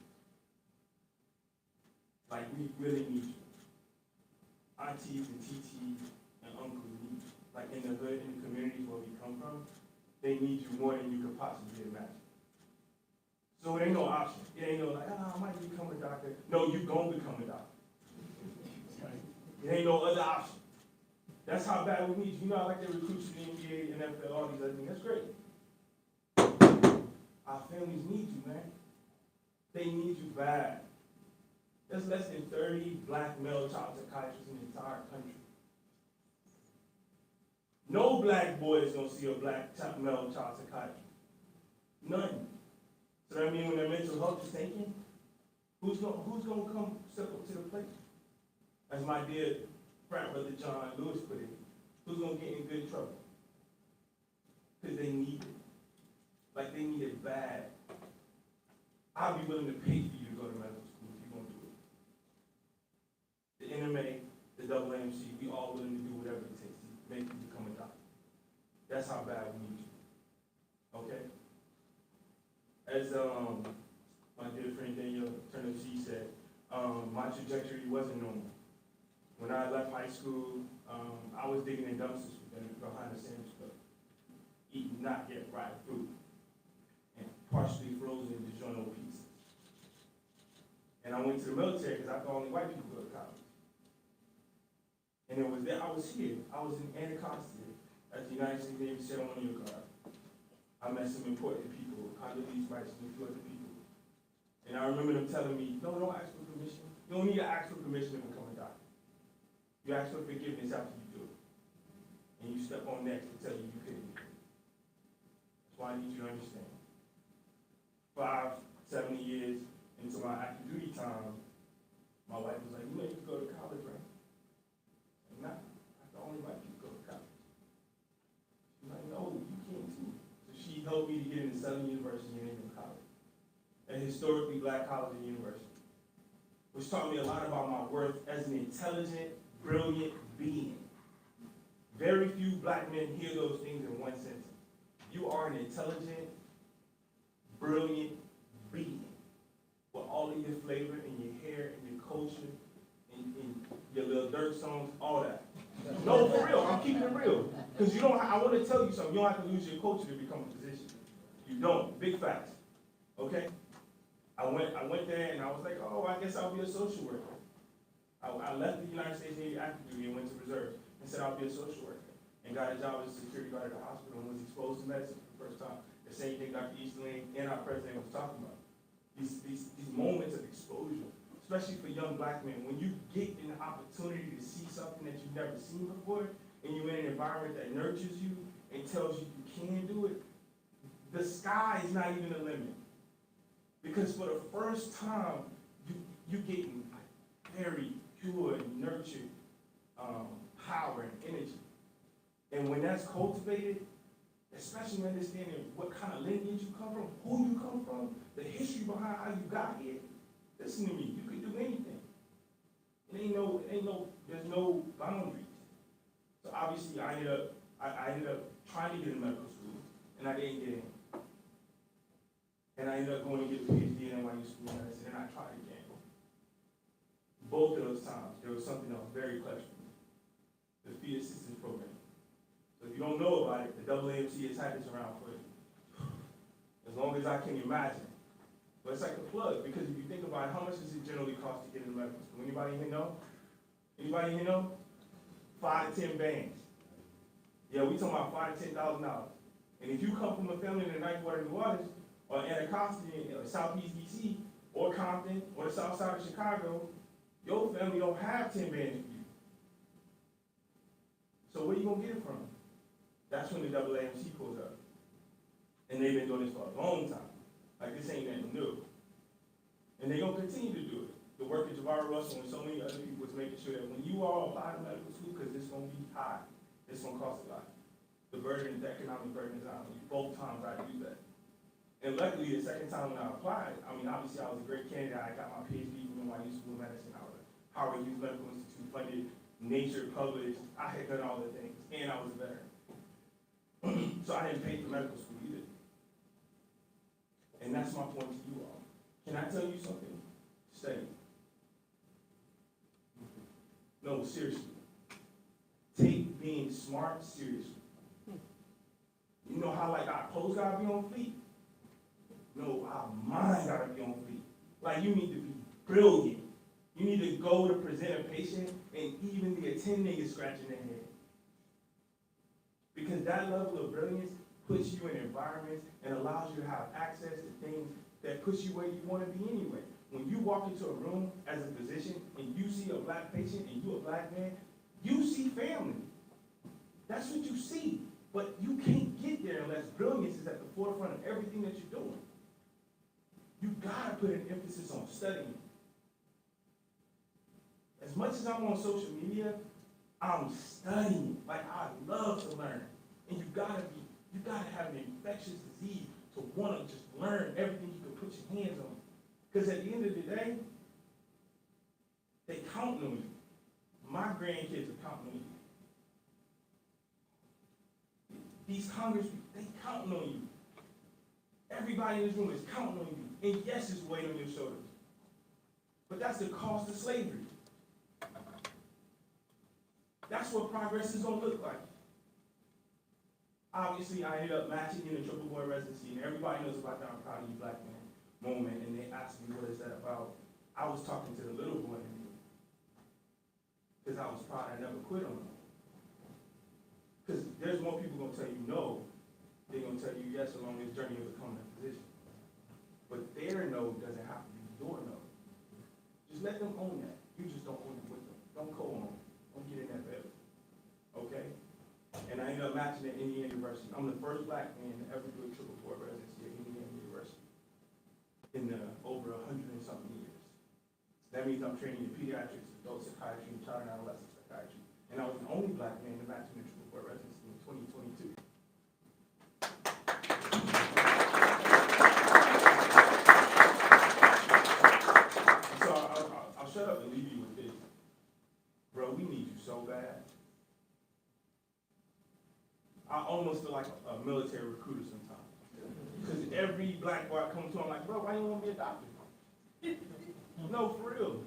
Like, we really need you. Aunties and TTs and uncles need you. Like, in the hood, in the communities where we come from, they need you more than you could possibly imagine. So it ain't no option. It ain't no like, I might become a doctor. No, you gonna become a doctor. It ain't no other option. That's how bad we need you. You know, I like to recruit to the NBA, NFL, all these other things. That's great. Our families need you, man. They need you bad. There's less than 30 black male child psychiatrists in the entire country. No black boy is gonna see a black male child psychiatrist. None. So that means when their mental health is taken, who's gonna come step up to the plate? As my dear frat brother John Lewis put it, who's gonna get in good trouble? Because they need it. Like, they need it bad. I'll be willing to pay for you to go to medical school if you're gonna do it. The NMA, the AAMC, we all willing to do whatever it takes to make you become a doctor. That's how bad we need you. Okay? As my dear friend Danielle Turner C said, my trajectory wasn't normal. When I left high school, I was digging in dumpsters behind the sandwich club, eating not yet fried fruit and partially frozen DiGiorno pizza. And I went to the military because I thought only white people go to college. And it was there, I was here. I was in Anacostia at the United States Navy ceremonial guard. I met some important people, Condoleezza Rice and a few other people. And I remember them telling me, no, don't ask for permission. You don't need to ask for permission to become a doctor. You ask for forgiveness after you do it. And you step on next to tell you you couldn't do it. That's why I need you to understand. 70 years into my active duty time, my wife was like, you ain't to go to college, right? I'm not. That's the only white people go to college. She's like, no, you can't too. So she helped me to get into Southern University and Indian College, a historically black college and university, which taught me a lot about my worth as an intelligent, brilliant being. Very few black men hear those things in one sentence. You are an intelligent, brilliant being with all of your flavor and your hair and your culture and your little dirt songs, all that. No, for real, I'm keeping it real. Because you don't, I want to tell you something, you don't have to lose your culture to become a physician. You don't, big facts, okay? I went there and I was like, oh, I guess I'll be a social worker. left the United States Navy active duty and went to reserve and said I'll be a social worker. And got a job as a security guard at the hospital and was exposed to medicine for the first time. The same thing Dr. Easterling and our president was talking about. These moments of exposure, especially for young black men, when you get an opportunity to see something that you've never seen before, and you're in an environment that nurtures you and tells you you can do it, the sky is not even the limit. Because for the first time, you're getting very pure, nurtured power and energy. And when that's cultivated, especially understanding what kind of lineage you come from, who you come from, the history behind how you got here, listen to me, you can do anything. There's no boundaries. So obviously I ended up trying to get in medical school, and I didn't get in. And I ended up going to get a PhD in NYU School of Medicine, and I tried again. Both of those times, there was something that was very clever for me. The Feed Assistance Program. So if you don't know about it, the AAMC has had this around for as long as I can imagine. But it's like a plug, because if you think about it, how much does it generally cost to get into medical school? Anybody here know? Anybody here know? 5 to 10 bands. Yeah, we talking about $5,000 to $10,000. And if you come from a family in the Ninth Ward of New Orleans, or Anacostia, or Southeast DC, or Compton, or the South Side of Chicago, your family don't have 10 bands for you. So where you gonna get it from? That's when the AAMC pulls up. And they've been doing this for a long time. Like, this ain't nothing new. And they're gonna continue to do it. The work of Javara Russell and so many other people is making sure that when you all apply to medical school, because it's gonna be high, it's gonna cost a lot. The burden, the economic burden is on you. Both times I do that. And luckily, the second time when I applied, I mean, obviously I was a great candidate. I got my PhD from NYU School of Medicine. I was Howard Hughes Medical Institute funded, Nature published. I had done all the things, and I was a veteran. So I didn't pay for medical school either. And that's my point to you all. Can I tell you something? Study. No, seriously. Take being smart seriously. You know how like our clothes gotta be on fleek? No, our mind gotta be on fleek. Like you need to be brilliant. You need to go to present a patient and even the attending is scratching their head. Because that level of brilliance puts you in environments and allows you to have access to things that puts you where you want to be anyway. When you walk into a room as a physician and you see a black patient and you a black man, you see family. That's what you see. But you can't get there unless brilliance is at the forefront of everything that you're doing. You gotta put an emphasis on studying. As much as I'm on social media, I'm studying. Like I love to learn. And you gotta have an infectious disease to wanna just learn everything you can put your hands on. Because at the end of the day, they count on you. My grandkids are counting on you. These congressmen, they counting on you. Everybody in this room is counting on you. And yes, it's weight on your shoulders. But that's the cost of slavery. That's what progress is going to look like. Obviously, I ended up matching in a triple board residency, and everybody knows about the I'm Proud of You Black Man moment, and they asked me, what is that about? I was talking to the little boy in me, because I was proud I never quit on him. Because there's more people going to tell you no, they're going to tell you yes along this journey of becoming a physician. But their no doesn't have to be your no. Just let them own that. You just don't own it with them. Don't co-own. Don't get in that bed. Okay? And I ended up matching at Indiana University. I'm the first black man to ever do a triple board residency at Indiana University in over 100 and something years. That means I'm training in pediatrics, adult psychiatry, and child and adolescent psychiatry. And I was the only black man to match in a triple board residency in 2022. So I'll shut up and leave you with this. Bro, we need you so bad. I almost feel like a military recruiter sometimes. Because every black boy I come to, I'm like, bro, why you want to be a doctor? No, for real.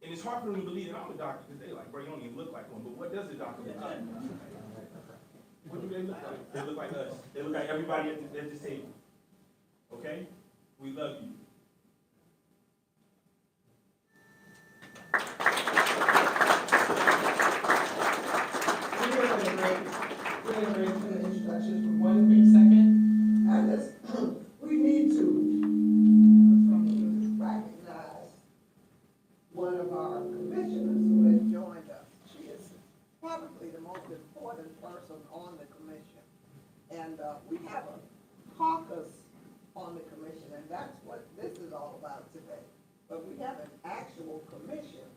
And it's hard for them to believe that I'm a doctor because they're like, bro, you don't even look like one. But what does a doctor look like? What do they look like? They look like us. They look like everybody at this table. Okay? We love you. we have a caucus on the commission, and that's what this is all about today. But we have an actual commission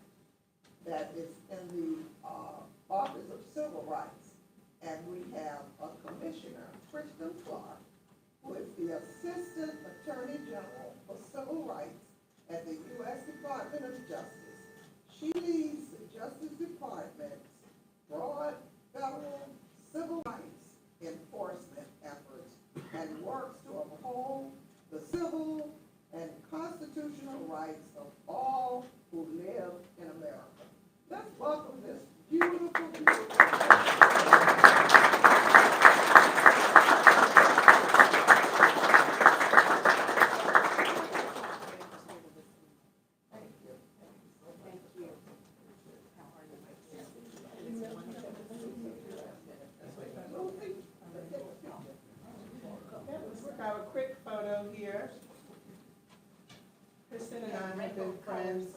that is in the Office of Civil Rights, and we have a commissioner, Kristen Clark, who is the Assistant Attorney General for Civil Rights at the U.S. Department of Justice. She leads the Justice Department's broad federal civil rights enforcement efforts and works to uphold the civil and constitutional rights of all who live in America. Let's welcome this beautiful, Have a quick photo here. Kristen and I have been friends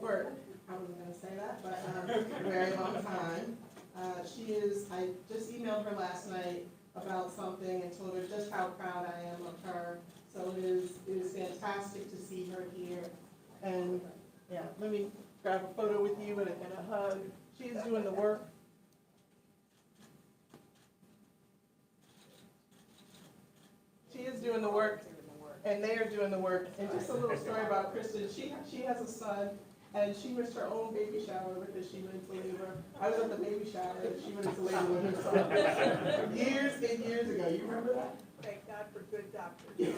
for, I wasn't gonna say that, but a very long time. I just emailed her last night about something and told her just how proud I am of her. So it is fantastic to see her here. And yeah, let me grab a photo with you and a hug. She is doing the work. She is doing the work, and they are doing the work. And just a little story about Kristen. She has a son, and she missed her own baby shower because she went into labor. I was at the baby shower, and she went into labor with her son. Years and years ago. You remember that? thank God for good doctors. Yes,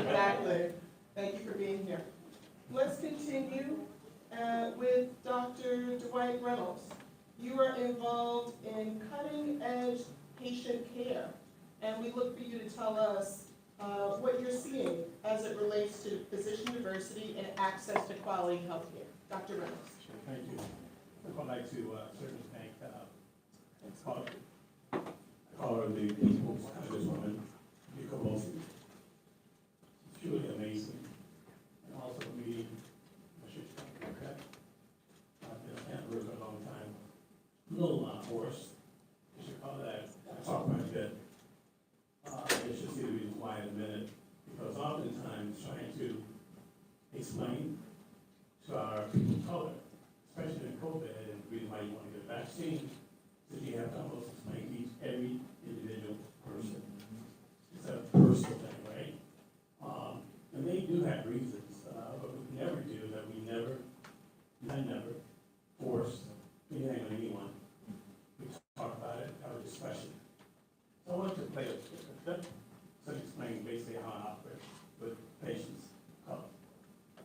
exactly. Thank you for being here. Let's continue with Dr. Dwight Reynolds. You are involved in cutting-edge patient care, and we look for you to tell us what you're seeing as it relates to physician diversity and access to quality health care. Dr. Reynolds. Sure, thank you. I'd like to certainly thank I call her the People's Congresswoman, Frederica Wilson. She's truly amazing. And also me, okay. I've been a fan of her for a long time. A little hoarse, you should call that. I talk quite a bit. You should see the reason why in a minute, because oftentimes trying to explain to our people of color, especially in COVID, and the reason why you want to get a vaccine, is you have to almost explain to every individual person. It's a personal thing, right? And they do have reasons, but we never do that. We never force anything on anyone. We talk about it, have a discussion. So I want to play a clip to explain basically how I operate with patients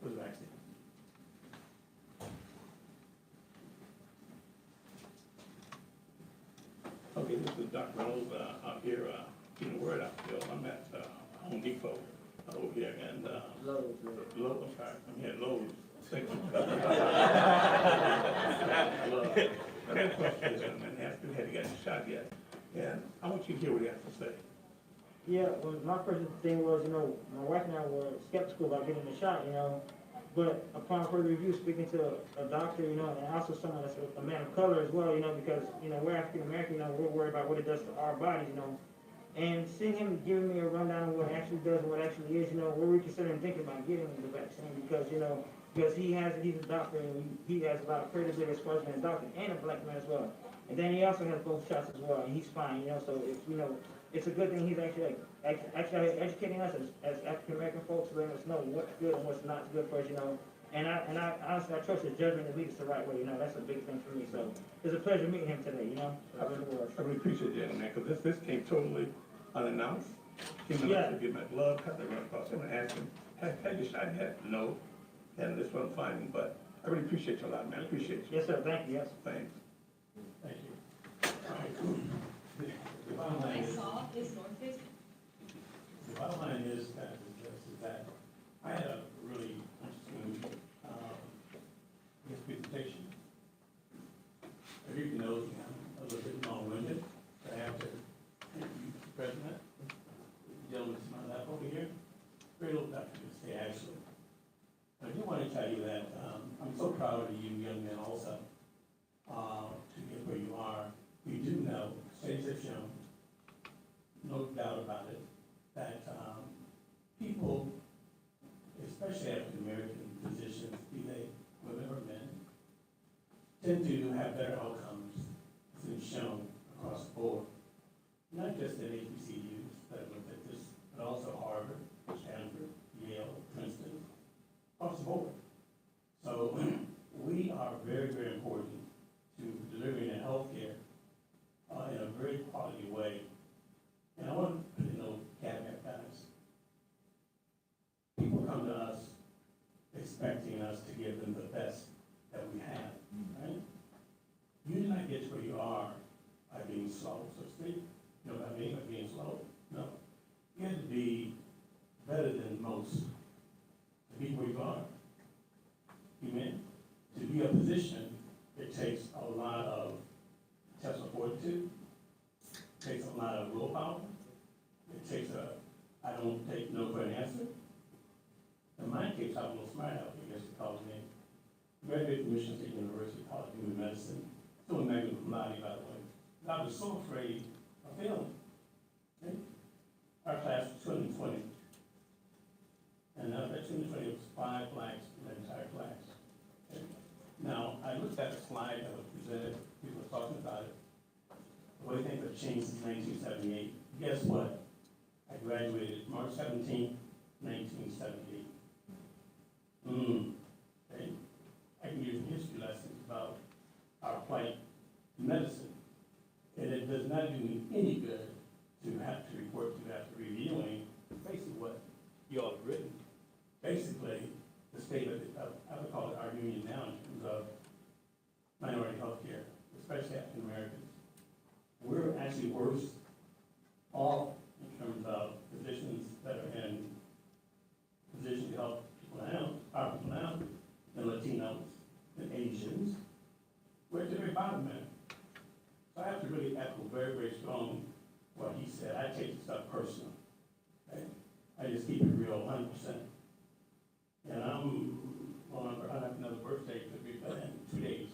with the vaccine. Okay, this is Dr. Reynolds out here getting the word out still. I'm at Home Depot over here and Lowe's, I'm sorry, I'm here at Lowe's. My next question is, and ask you, have you gotten shot yet? And I want you to hear what he has to say. Yeah, well, my first thing was, my wife and I were skeptical about getting the shot, but upon further review, speaking to a doctor, and also someone that's a man of color as well, because, we're African American, we're worried about what it does to our bodies, and seeing him giving me a rundown of what it actually does and what it actually is, we're reconsidering thinking about getting the vaccine because he's a doctor and he has a lot of credibility as far as being a doctor and a black man as well. And then he also has both shots as well, and he's fine, so it's, it's a good thing he's actually educating us as African American folks, letting us know what's good and what's not good for us, And I honestly, I trust his judgment to lead us the right way, that's a big thing for me. So it's a pleasure meeting him today, I really appreciate that, man, because this came totally unannounced. Came in to get my glove, cut the run across him and asked him, have you shot yet? No. And this one finding, but I really appreciate you a lot, man. I appreciate you. Yes, sir. Thank you. Yes. Thanks. Thank you. All right. The bottom line is that I had a really interesting presentation. Everybody knows I'm a little bit long-winded, but I have to thank you, Mr. President, the gentleman to my left over here, very little doctor to say actually. But I do want to tell you that I'm so proud of you young men also to get where you are. We do know, studies have shown, no doubt about it, that people, especially African-American physicians, be they women or men, tend to have better outcomes, as been shown across the board. Not just at HBCUs that have looked at this, but also Harvard, Stanford, Yale, Princeton, across the board. So we are very, very important to delivering the healthcare in a very quality way. And I want to put in a caveat, guys. People come to us expecting us to give them the best that we have, right? You did not get to where you are by being slow, so to speak. You know what I mean by being slow? No. You have to be better than most to be where you are. Amen? To be a physician, it takes a lot of mental fortitude, it takes a lot of willpower, it takes I don't take no for an answer. In my case, I was a little smart out here, I guess you call it me. Graduated from Michigan State University, College of Human Medicine, still in magna cum laude, by the way. I was so afraid of failing. Okay? Our class was 220. And out of that 220, it was 5 blacks in that entire class. Okay? Now, I looked at a slide that was presented, people were talking about it. The way things have changed since 1978. Guess what? I graduated March 17, 1978. Okay? I can give you history lessons about our plight in medicine. And it does not do me any good to have to report to you after reviewing basically what you all have written. Basically, the state of I would call it our union now in terms of minority health care, especially African Americans. We're actually worse off in terms of physicians that are in positions to help people out, our people out, than Latinos, than Asians. We're at the very bottom, man. So I have to really echo very, very strong what he said. I take this stuff personal. Okay? I just keep it real, 100%. And I have another birthday to be in 2 days.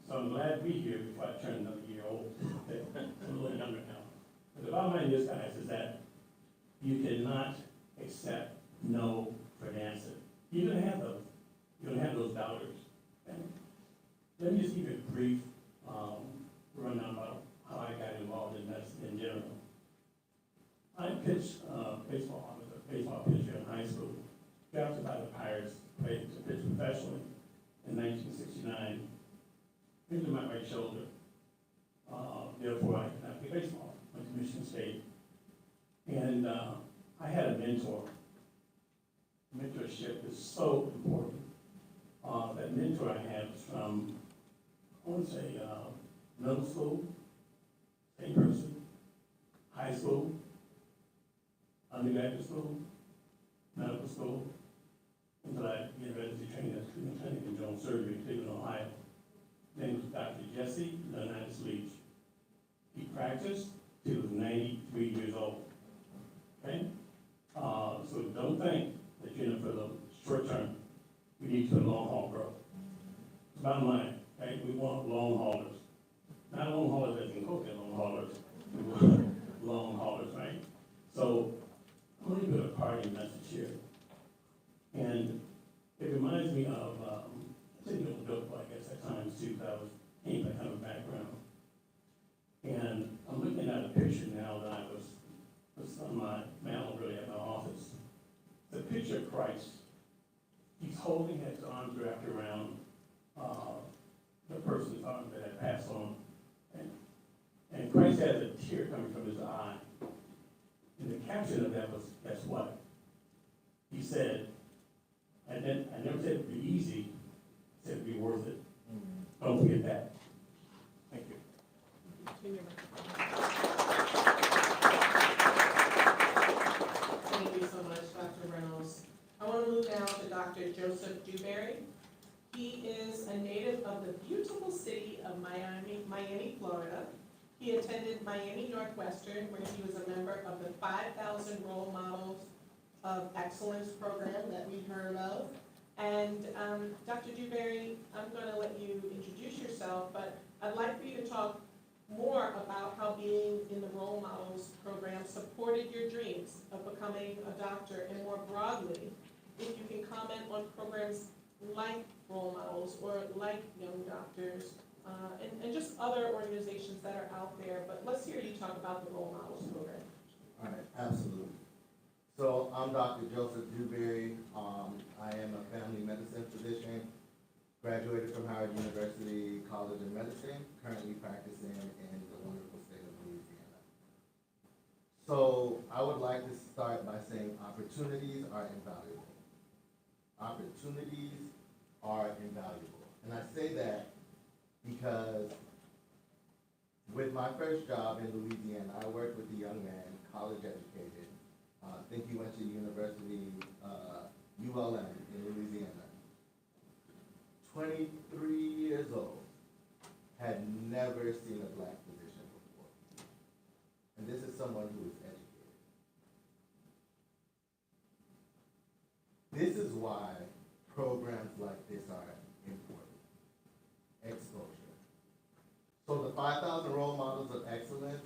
So I'm glad to be here before I turn another year old. I'm a little younger now. But the bottom line is, guys, is that you cannot accept no for an answer. You're going to have those. You're going to have those doubters. Okay? Let me just give you a brief rundown about how I got involved in medicine in general. I pitched baseball. I was a baseball pitcher in high school. Drafted by the Pirates, played to pitch professionally in 1969. Injured my right shoulder. Therefore, I could not play baseball. Went to Michigan State. And I had a mentor. Mentorship is so important. That mentor I had was from, I want to say, middle school, same person, high school, undergraduate school, medical school, until I get residency training at Cleveland Clinic in Jones Surgery in Cleveland, Ohio. His name was Dr. Jesse Leonidas Leach. He practiced till he was 93 years old. Okay? So don't think that you're in it for the short term. We need you for the long haul, bro. It's bottom line, okay? We want long haulers. Not long haulers as in cocaine long haulers. We want long haulers, right? So I'm going to put a party message here. And it reminds me of, I think it was dope, I guess, at times too, because I was in that kind of background. And I'm looking at a picture now that I was on my mail really at my office. The picture of Christ. He's holding his arms wrapped around the person's arm that had passed on. And Christ has a tear coming from his eye. And the caption of that was, guess what? He said, and then I never said it'd be easy, I said it'd be worth it. Don't forget that. Thank you. Thank you so much, Dr. Reynolds. I want to move now to Dr. Joseph Dewberry. He is a native of the beautiful city of Miami, Florida. He attended Miami Northwestern, where he was a member of the 5,000 Role Models of Excellence program that we heard of. And Dr. Dewberry, I'm going to let you introduce yourself, but I'd like for you to talk more about how being in the Role Models program supported your dreams of becoming a doctor, and more broadly, if you can comment on programs like Role Models or like Young Doctors, and just other organizations that are out there. But let's hear you talk about the Role Models program. All right, absolutely. So I'm Dr. Joseph Dewberry. I am a family medicine physician, graduated from Howard University College of Medicine, currently practicing in the wonderful state of Louisiana. So I would like to start by saying opportunities are invaluable. Opportunities are invaluable. And I say that because with my first job in Louisiana, I worked with a young man, college educated. I think he went to University, ULM in Louisiana. 23 years old, had never seen a black physician before. And this is someone who is educated. This is why programs like this are important. Exposure. So the 5,000 Role Models of Excellence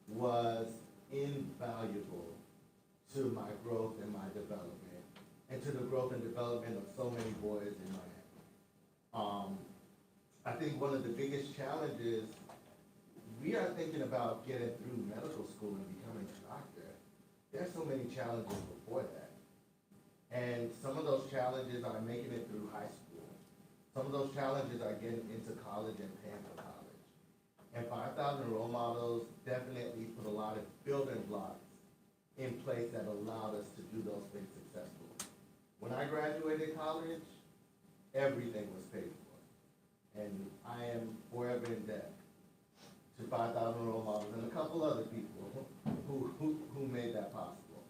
was invaluable to my growth and my development, and to the growth and development of so many boys in Miami. I think one of the biggest challenges, we are thinking about getting through medical school and becoming a doctor. There's so many challenges before that. And some of those challenges are making it through high school. Some of those challenges are getting into college and paying for college. And 5,000 Role Models definitely put a lot of building blocks in place that allowed us to do those things successfully. When I graduated college, everything was paid for. And I am forever in debt to 5,000 Role Models and a couple other people who made that possible.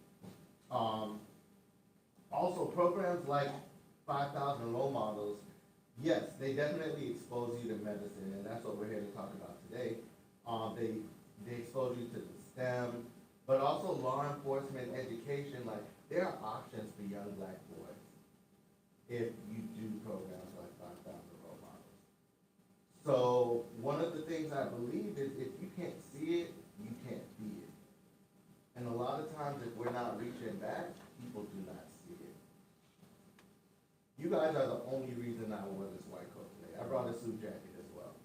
Also, programs like 5,000 Role Models, yes, they definitely expose you to medicine, and that's what we're here to talk about today. They expose you to the STEM, but also law enforcement education. Like, there are options for young black boys if you do programs like 5,000 Role Models. So one of the things I believe is if you can't see it, you can't be it. And a lot of times if we're not reaching back, people do not see it. You guys are the only reason I wore this white coat today. I brought a suit jacket as well.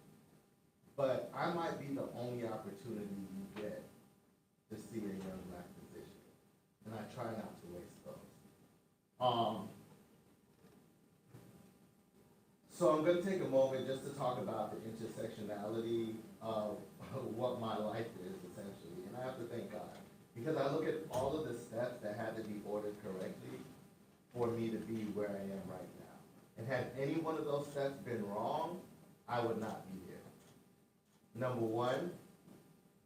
But I might be the only opportunity you get to see a young black physician. And I try not to waste those. So I'm going to take a moment just to talk about the intersectionality of what my life is, essentially. And I have to thank God. Because I look at all of the steps that had to be ordered correctly for me to be where I am right now. And had any one of those steps been wrong, I would not be here. Number one,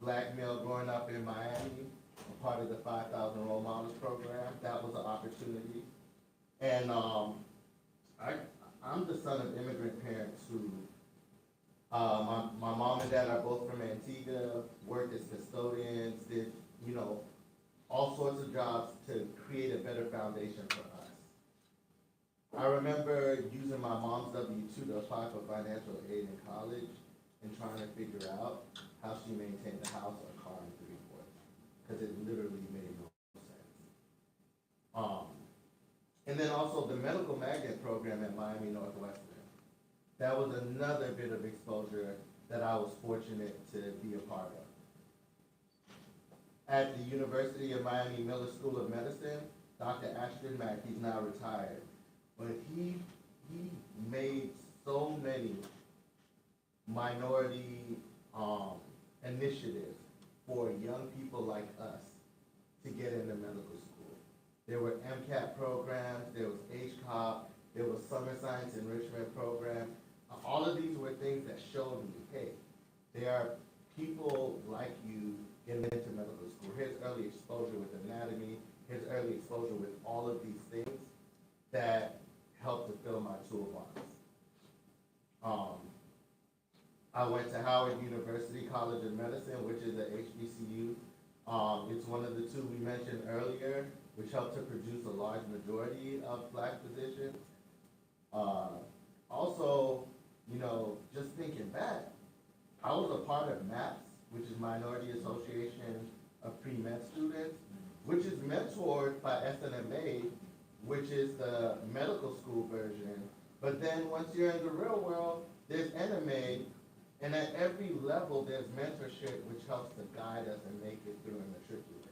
black male growing up in Miami, a part of the 5,000 Role Models program. That was an opportunity. And I'm the son of immigrant parents who, my mom and dad are both from Antigua, worked as custodians, did, all sorts of jobs to create a better foundation for us. I remember using my mom's W-2 to apply for financial aid in college and trying to figure out how she maintained a house, a car, and 3 boys, because it literally made no sense. And then also the medical magnet program at Miami Northwestern. That was another bit of exposure that I was fortunate to be a part of. At the University of Miami Miller School of Medicine, Dr. Ashton Mack, he's now retired, but he made so many minority initiatives for young people like us to get into medical school. There were MCAT programs, there was HCOP, there was Summer Science Enrichment Program. All of these were things that showed me, hey, there are people like you getting into medical school. Here's early exposure with anatomy, here's early exposure with all of these things that helped to fill my toolbox. I went to Howard University College of Medicine, which is a HBCU. It's one of the two we mentioned earlier, which helped to produce a large majority of black physicians. Also, just thinking back, I was a part of MAPS which is Minority Association of Pre-Med Students, which is mentored by SNMA, which is the medical school version. But then once you're in the real world, there's NMA, and at every level, there's mentorship, which helps to guide us and make it through and matriculate.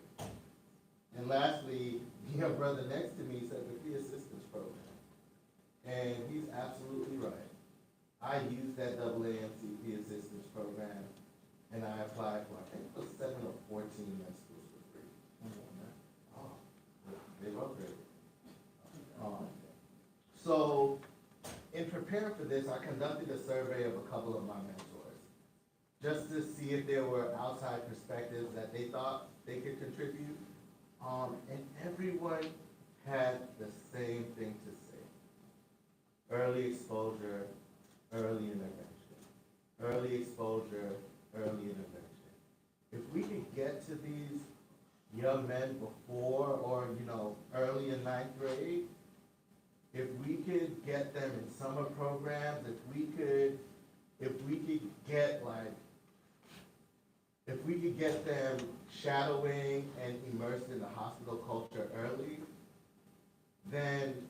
And lastly, your brother next to me said the Free Assistance Program. And he's absolutely right. I used that AAMC Free Assistance Program, and I applied for, I think it was 7 or 14 med schools for free. Oh, they were great. So, in preparing for this, I conducted a survey of a couple of my mentors, just to see if there were outside perspectives that they thought they could contribute. And everyone had the same thing to say. Early exposure, early intervention. Early exposure, early intervention. If we could get to these young men before or, early in 9th grade, if we could get them in summer programs, if we could get them shadowing and immersed in the hospital culture early, then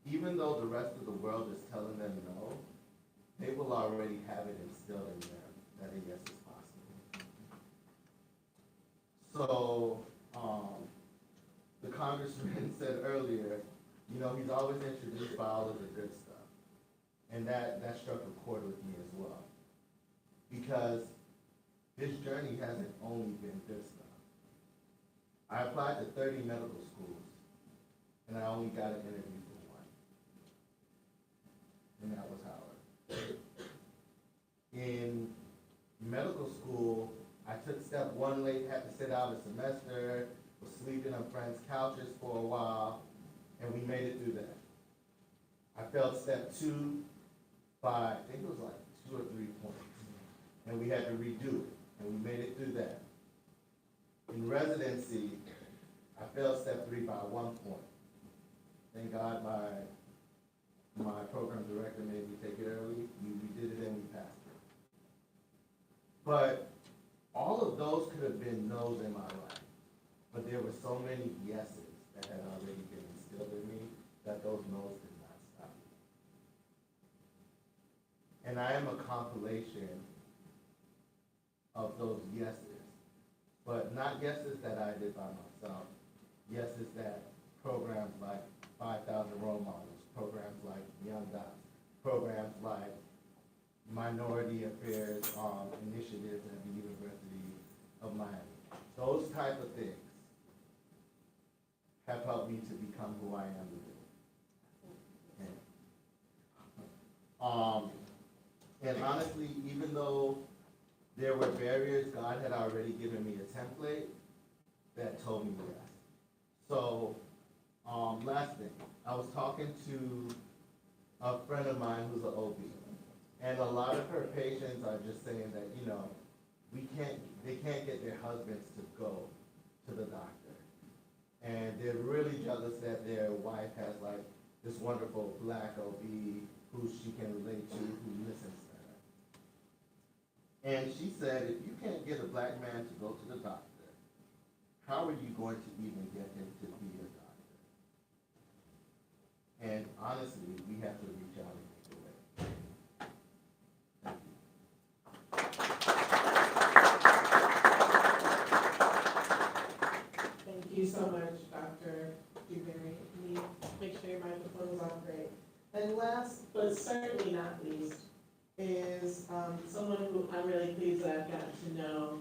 even though the rest of the world is telling them no, they will already have it instilled in them that a yes is possible. So, the congressman said earlier, he's always introduced by all of the good stuff. And that struck a chord with me as well. Because this journey hasn't only been good stuff. I applied to 30 medical schools, and I only got an interview for one. And that was Howard. In medical school, I took step 1 late, had to sit out a semester, was sleeping on friends' couches for a while, and we made it through that. I failed step 2 by, I think it was like 2 or 3 points. And we had to redo it, and we made it through that. In residency, I failed step 3 by 1 point. Thank God my program director made me take it early. We did it and we passed it. But all of those could have been no's in my life. But there were so many yeses that had already been instilled in me that those no's did not stop me. And I am a compilation of those yeses, but not yeses that I did by myself. Yeses that programs like 5,000 Role Models, programs like Young Docs, programs like Minority Affairs initiatives at the University of Miami. Those type of things have helped me to become who I am today. And honestly, even though there were barriers, God had already given me a template that told me yes. So, last thing, I was talking to a friend of mine who's an OB, and a lot of her patients are just saying that, they can't get their husbands to go to the doctor. And they're really jealous that their wife has like this wonderful black OB who she can relate to, who listens to her. And she said, if you can't get a black man to go to the doctor, how are you going to even get him to be a doctor? And honestly, we have to reach out and make a way. Thank you. Thank you so much, Dr. Dewberry. Can you make sure your microphone is on great? And last, but certainly not least, is someone who I'm really pleased that I've gotten to know.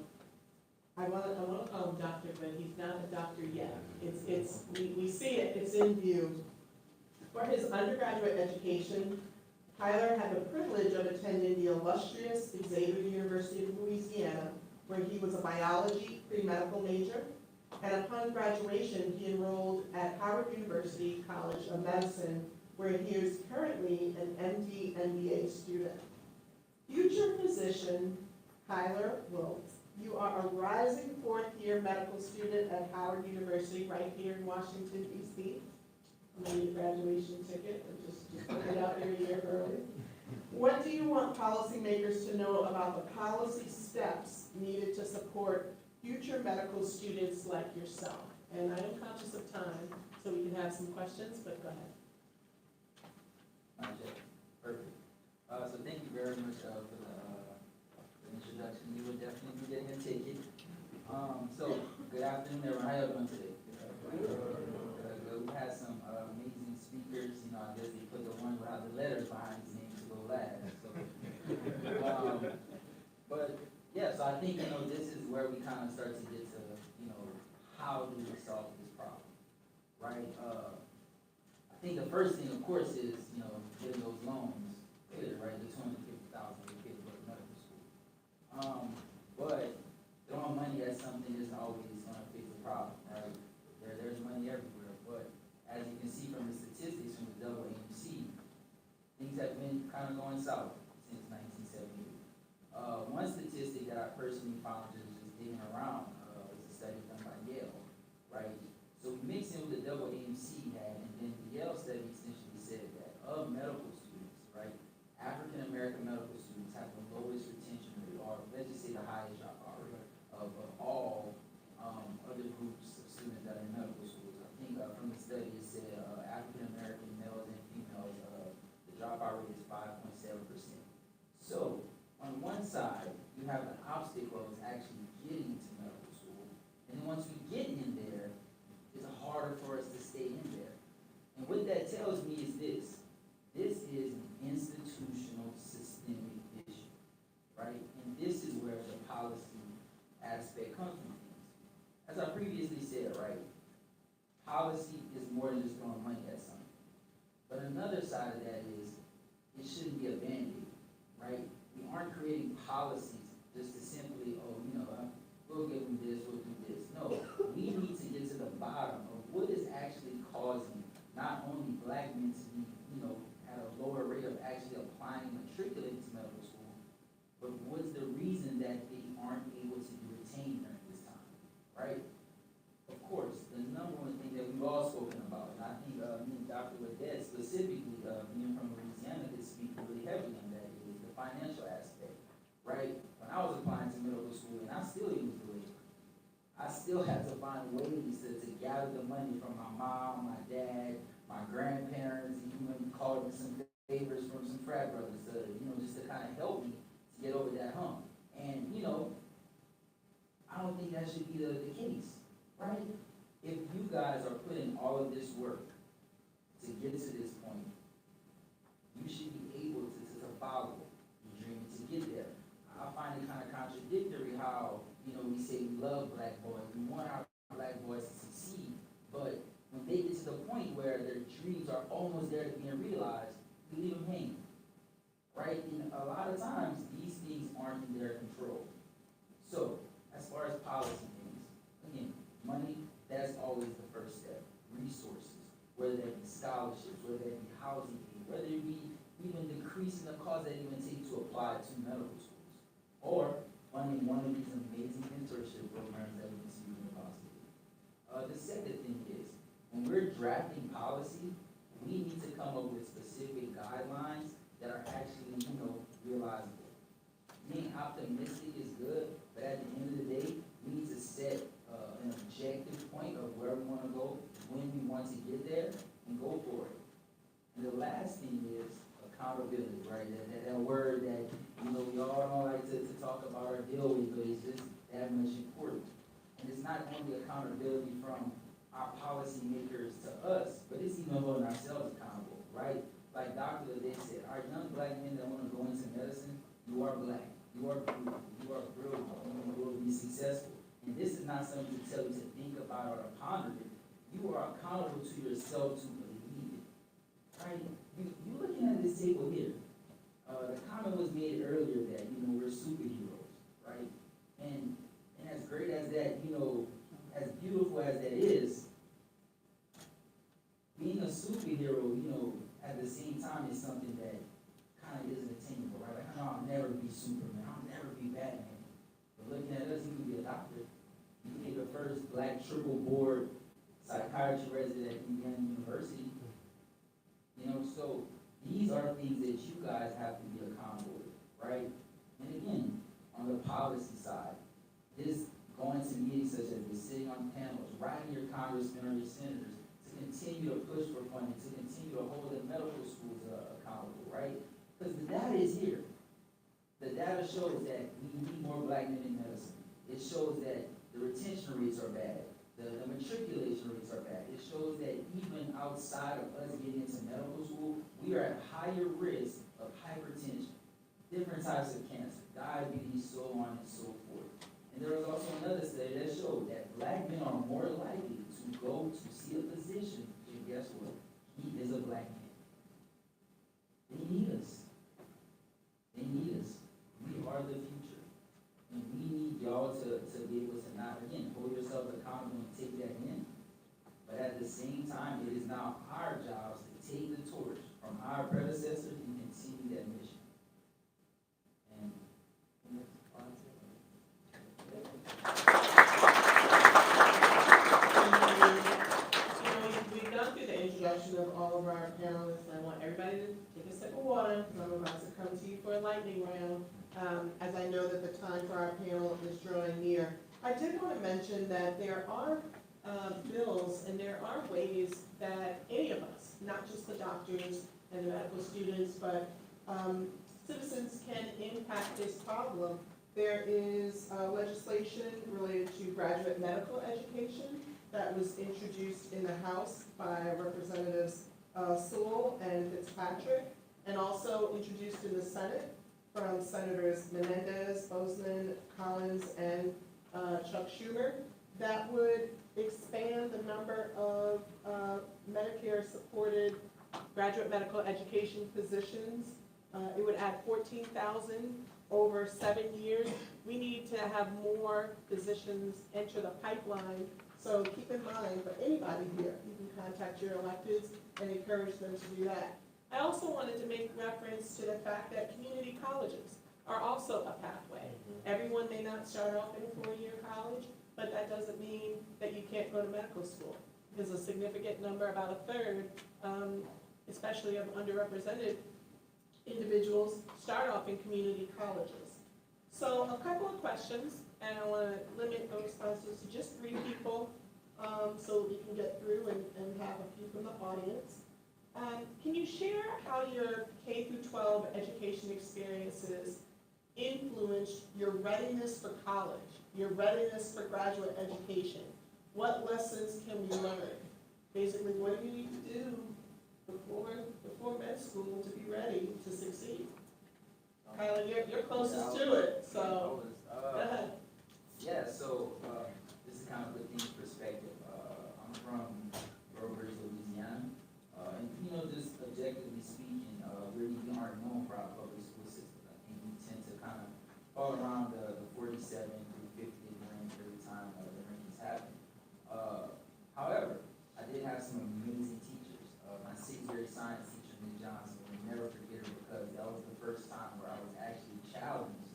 I want to call him doctor, but he's not a doctor yet. We see it, it's in view. For his undergraduate education, Tyler had the privilege of attending the illustrious Xavier University of Louisiana, where he was a biology pre-medical major. And upon graduation, he enrolled at Howard University College of Medicine, where he is currently an MD, MBA student. Future physician, Tyler Wilkes. You are a rising 4th-year medical student at Howard University, right here in Washington, D.C. I'm going to need a graduation ticket, and just put it out there a year early. What do you want policymakers to know about the policy steps needed to support future medical students like yourself? And I am conscious of time, so we can have some questions, but go ahead. Perfect. So thank you very much for the introduction. You will definitely be getting a ticket. So good afternoon, everyone. How y'all doing today? We had some amazing speakers. You know, I guess they put the one without the letters behind his name to go last. So, but yeah, so I think, you know, this is where we kind of start to get to, you know, how do we solve this problem, right? I think the first thing, of course, is, you know, getting those loans clear, right? The $250,000 we pay to go to medical school. But throwing money at something isn't always going to fix the problem, right? There's money everywhere, but as you can see from the statistics from the AAMC, things have been kind of going south since 1978. One statistic that I personally found just digging around was a study done by Yale, right? So we mixed in with the AAMC had, and then the Yale study essentially said that of medical students, right, African American medical students have the lowest retention rate, or let's just say the highest dropout rate of all other groups of students that are in medical schools. I think from the study it said African American males and females, the dropout rate is 5.7%. So on one side, you have the obstacle of actually getting to medical school, and then once we get in there, it's harder for us to stay in there. And what that tells me is this: this is an institutional systemic issue, right? And this is where the policy aspect comes from things. As I previously said, right, policy is more than just throwing money at something. But another side of that is it shouldn't be a band-aid, right? We aren't creating policies just to simply, oh, you know, we'll give them this, we'll do this. No, we need to get to the bottom of what is actually causing not only black men to be, you know, at a lower rate of actually applying, matriculating to medical school, but what's the reason that they aren't able to be retained during this time, right? Of course, the number one thing that we've all spoken about, and I think me and Dr. Ledette specifically, being from Louisiana, could speak really heavily on that, is the financial aspect, right? When I was applying to medical school, and I still use the way, I still had to find ways to gather the money from my mom, my dad, my grandparents, even called me some favors from some frat brothers to, you know, just to kind of help me to get over that hump. And, you know, I don't think that should be the case, right? If you guys are putting all of this work to get to this point, you should be able to follow your dream to get there. I find it kind of contradictory how, you know, we say we love black boys, we want our black boys to succeed, but when they get to the point where their dreams are almost there to being realized, we leave them hanging, right? And a lot of times, these things aren't in their control. So, as far as policy things, again, money, that's always the first step. Resources, whether that be scholarships, whether that be housing, whether it be even decreasing the cost that it even takes to apply to medical schools, or funding one of these amazing internship programs that we can see in the university. The second thing is, when we're drafting policy, we need to come up with specific guidelines that are actually, you know, realizable. Being optimistic is good, but at the end of the day, we need to set an objective point of where we want to go, when we want to get there, and go for it. And the last thing is accountability, right? That word that, you know, we all don't like to talk about or deal with, but it's just that much important. And it's not only accountability from our policymakers to us, but it's even holding ourselves accountable, right? Like Dr. Ledette said, our young black men that want to go into medicine, you are black, you are beautiful, you are brilliant, you will be successful. And this is not something to tell you to think about or to ponder it. You are accountable to yourself to believe it, right? You looking at this table here, the comment was made earlier that, you know, we're superheroes, right? And as great as that, you know, as beautiful as that is, being a superhero, you know, at the same time is something that kind of isn't attainable, right? Like, I'll never be Superman, I'll never be Batman. But looking at us, you could be a doctor. You could be the first black triple board psychiatry resident at Indiana University. You know, so These are things that you guys have to be accountable with, right? And again, on the policy side, this going to meetings such as this, sitting on panels, writing your congressmen or your senators to continue to push for funding, to continue to hold the medical schools accountable, right? Because the data is here. The data shows that we need more black men in medicine. It shows that the retention rates are bad. The matriculation rates are bad. It shows that even outside of us getting into medical school, we are at higher risk of hypertension, different types of cancer, diabetes, so on and so forth. And there was also another study that showed that black men are more likely to go to see a physician, and guess what? He is a black man. They need us. They need us. We are the future. And we need y'all to be able to not, again, hold yourselves accountable and take that in. But at the same time, it is now our jobs to take the torch from our predecessors and continue that mission. And We've gone through the introduction of all of our panelists. I want everybody to take a sip of water, because I'm about to come to you for a lightning round, as I know that the time for our panel is drawing near. I did want to mention that there are bills and there are ways that any of us, not just the doctors and the medical students, but citizens can impact this problem. There is legislation related to graduate medical education that was introduced in the House by Representatives Sewell and Fitzpatrick, and also introduced in the Senate from Senators Menendez, Bozeman, Collins, and Chuck Schumer, that would expand the number of Medicare-supported graduate medical education positions. It would add 14,000 over 7 years. We need to have more physicians enter the pipeline. So keep in mind, for anybody here, you can contact your electeds and encourage them to do that. I also wanted to make reference to the fact that community colleges are also a pathway. Everyone may not start off in a 4-year college, but that doesn't mean that you can't go to medical school. There's a significant number, about a third, especially of underrepresented individuals, start off in community colleges. So a couple of questions, and I want to limit the responses to just 3 people, so we can get through and have a few from the audience. Can you share how your K-12 education experiences influenced your readiness for college, your readiness for graduate education? What lessons can we learn? Basically, what do you need to do before med school to be ready to succeed? Kyla, you're closest to it, so go ahead. Yeah, so this is kind of put things in perspective. I'm from Bourbridge, Louisiana, and just objectively speaking, we aren't known for our public school system. I think we tend to kind of fall around the 47 through 50 range every time the rankings happen. However, I did have some amazing teachers. My 6th-grade science teacher, Ms. Johnson, will never forget her, because that was the first time where I was actually challenged,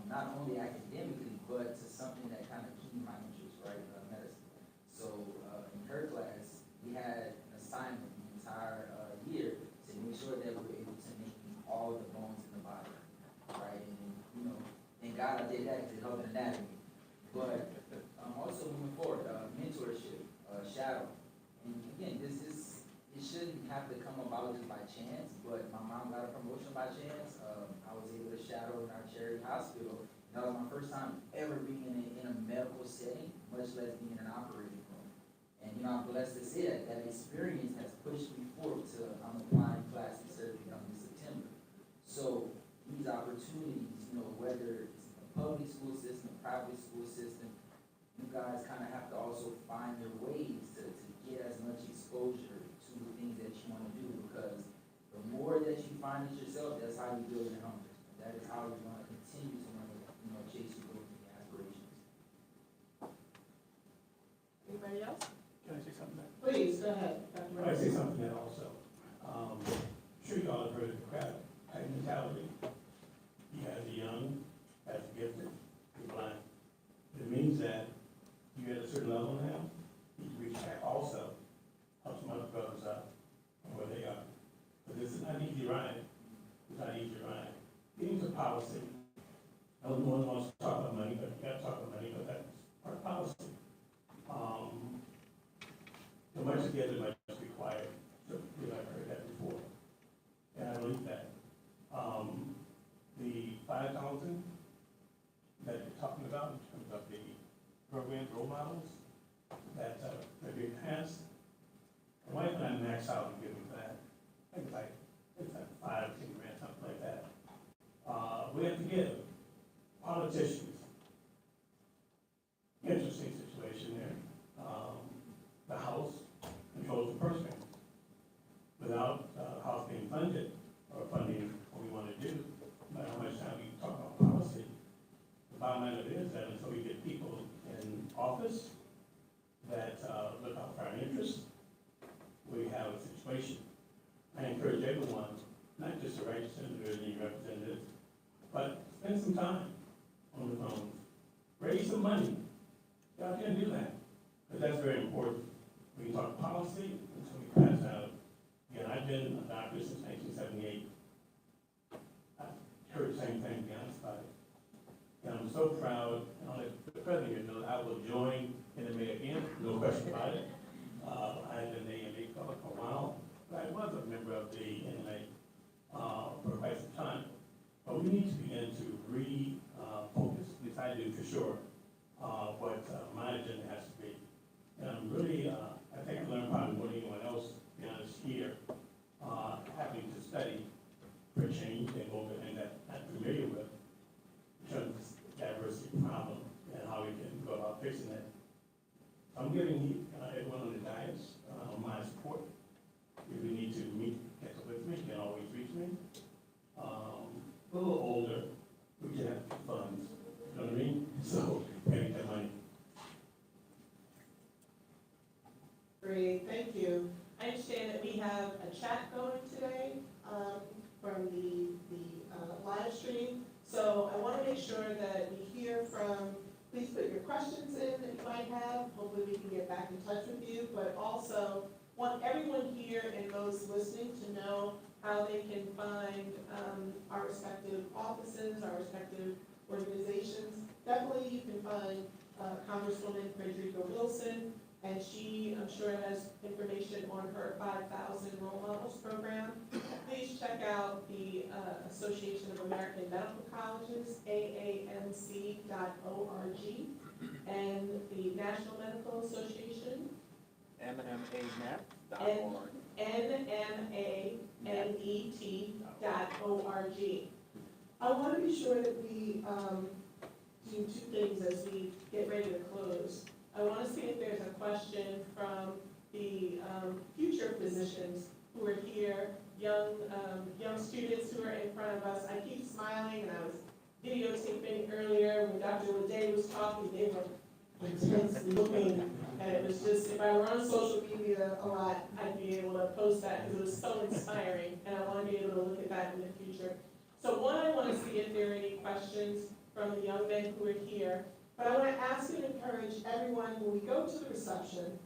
not only academically, but to something that kind of keyed my interest, right, medicine. So in her class, we had an assignment the entire year to make sure that we were able to make all the bones in the body, right? And thank God I did that, because it helped in anatomy. But also moving forward, mentorship, shadow. And again, it shouldn't have to come about just by chance, but my mom got a promotion by chance. I was able to shadow in our charity hospital. That was my first time ever being in a medical setting, much less being in an operating room. And I'm blessed to say that experience has pushed me forward to, I'm applying plastic surgery in September. So these opportunities, whether it's the public school system, private school system, you guys kind of have to also find your ways to get as much exposure to the things that you want to do, because the more that you find it yourself, that's how you build your hunger. That is how you're going to continue to chase your goals and aspirations. Anybody else? Can I say something? Please, go ahead. Can I say something that also? Sure you all have heard of the crab mentality. You have the young, have the gifted, the blind. It means that you're at a certain level now, you reach back also, help some other brothers out from where they are. But this is not policy. No one wants to talk about money, but you gotta talk about money, but that's part of policy. The much together, much required. So, I've heard that before. And I believe that. The 5,000 that you're talking about in terms of the program role models that Frederica has, my wife and I max out and give them that. I think it's like 5 or 10 grand, something like that. We have to give politicians, interesting situation there. The House controls the purse strings. Without the House being funded or funding what we want to do, no matter how much time we talk about policy, the bottom line of it is that until we get people in office that look out for our interests, we have a situation. I encourage everyone, not just the registered and representatives, but spend some time on the phone. Raise some money. Y'all can do that, because that's very important. We can talk policy until we pass out. Again, I've been a doctor since 1978. I've heard the same thing, to be honest about it. And I'm so proud, and I'll let the president know, I will join NMA again, no question about it. I've been the AMA fellow for a while, but I was a member of the NMA for quite some time. But we need to begin to refocus, at least I do for sure, what my agenda has to be. And I'm really, I think I learned probably more than anyone else, to be honest, here, having to study for change and over and that I'm familiar with in terms of diversity problem and how we can go about fixing it. I'm giving everyone on the dais my support. If you need to meet, catch up with me, you can always reach me. A little older, we can have funds, you know what I mean? So, pay that money. Great, thank you. I understand that we have a chat going today from the live stream. So I want to make sure that we hear from, please put your questions in that you might have. Hopefully we can get back in touch with you, but also want everyone here and those listening to know how they can find our respective offices, our respective organizations. Definitely you can find Congresswoman Frederica Wilson, and she, I'm sure, has information on her 5,000 Role Models program. Please check out the Association of American Medical Colleges, AAMC.org, and the National Medical Association, NMAnet.org. NMANET.org. I want to be sure that we do two things as we get ready to close. I want to see if there's a question from the future physicians who are here, young students who are in front of us. I keep smiling, and I was videotaping earlier when Dr. Lede was talking. They were intense looking, and it was just, if I were on social media a lot, I'd be able to post that because it was so inspiring, and I want to be able to look at that in the future. So one, I want to see if there are any questions from the young men who are here. But I want to ask and encourage everyone, when we go to the reception,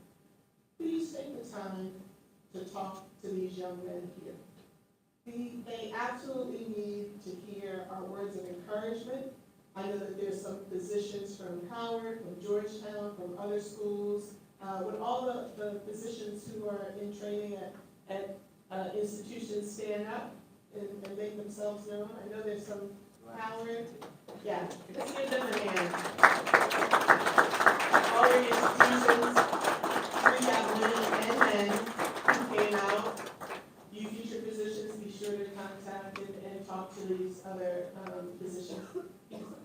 please take the time to talk to these young men here. They absolutely need to hear our words of encouragement. I know that there's some physicians from Howard, from Georgetown, from other schools, with all the physicians who are in training at institutions stand up and make themselves known. I know there's some Howard. Yeah, let's give them a hand. All your institutions, we have women and men who came out. You future physicians, be sure to contact and talk to these other physicians,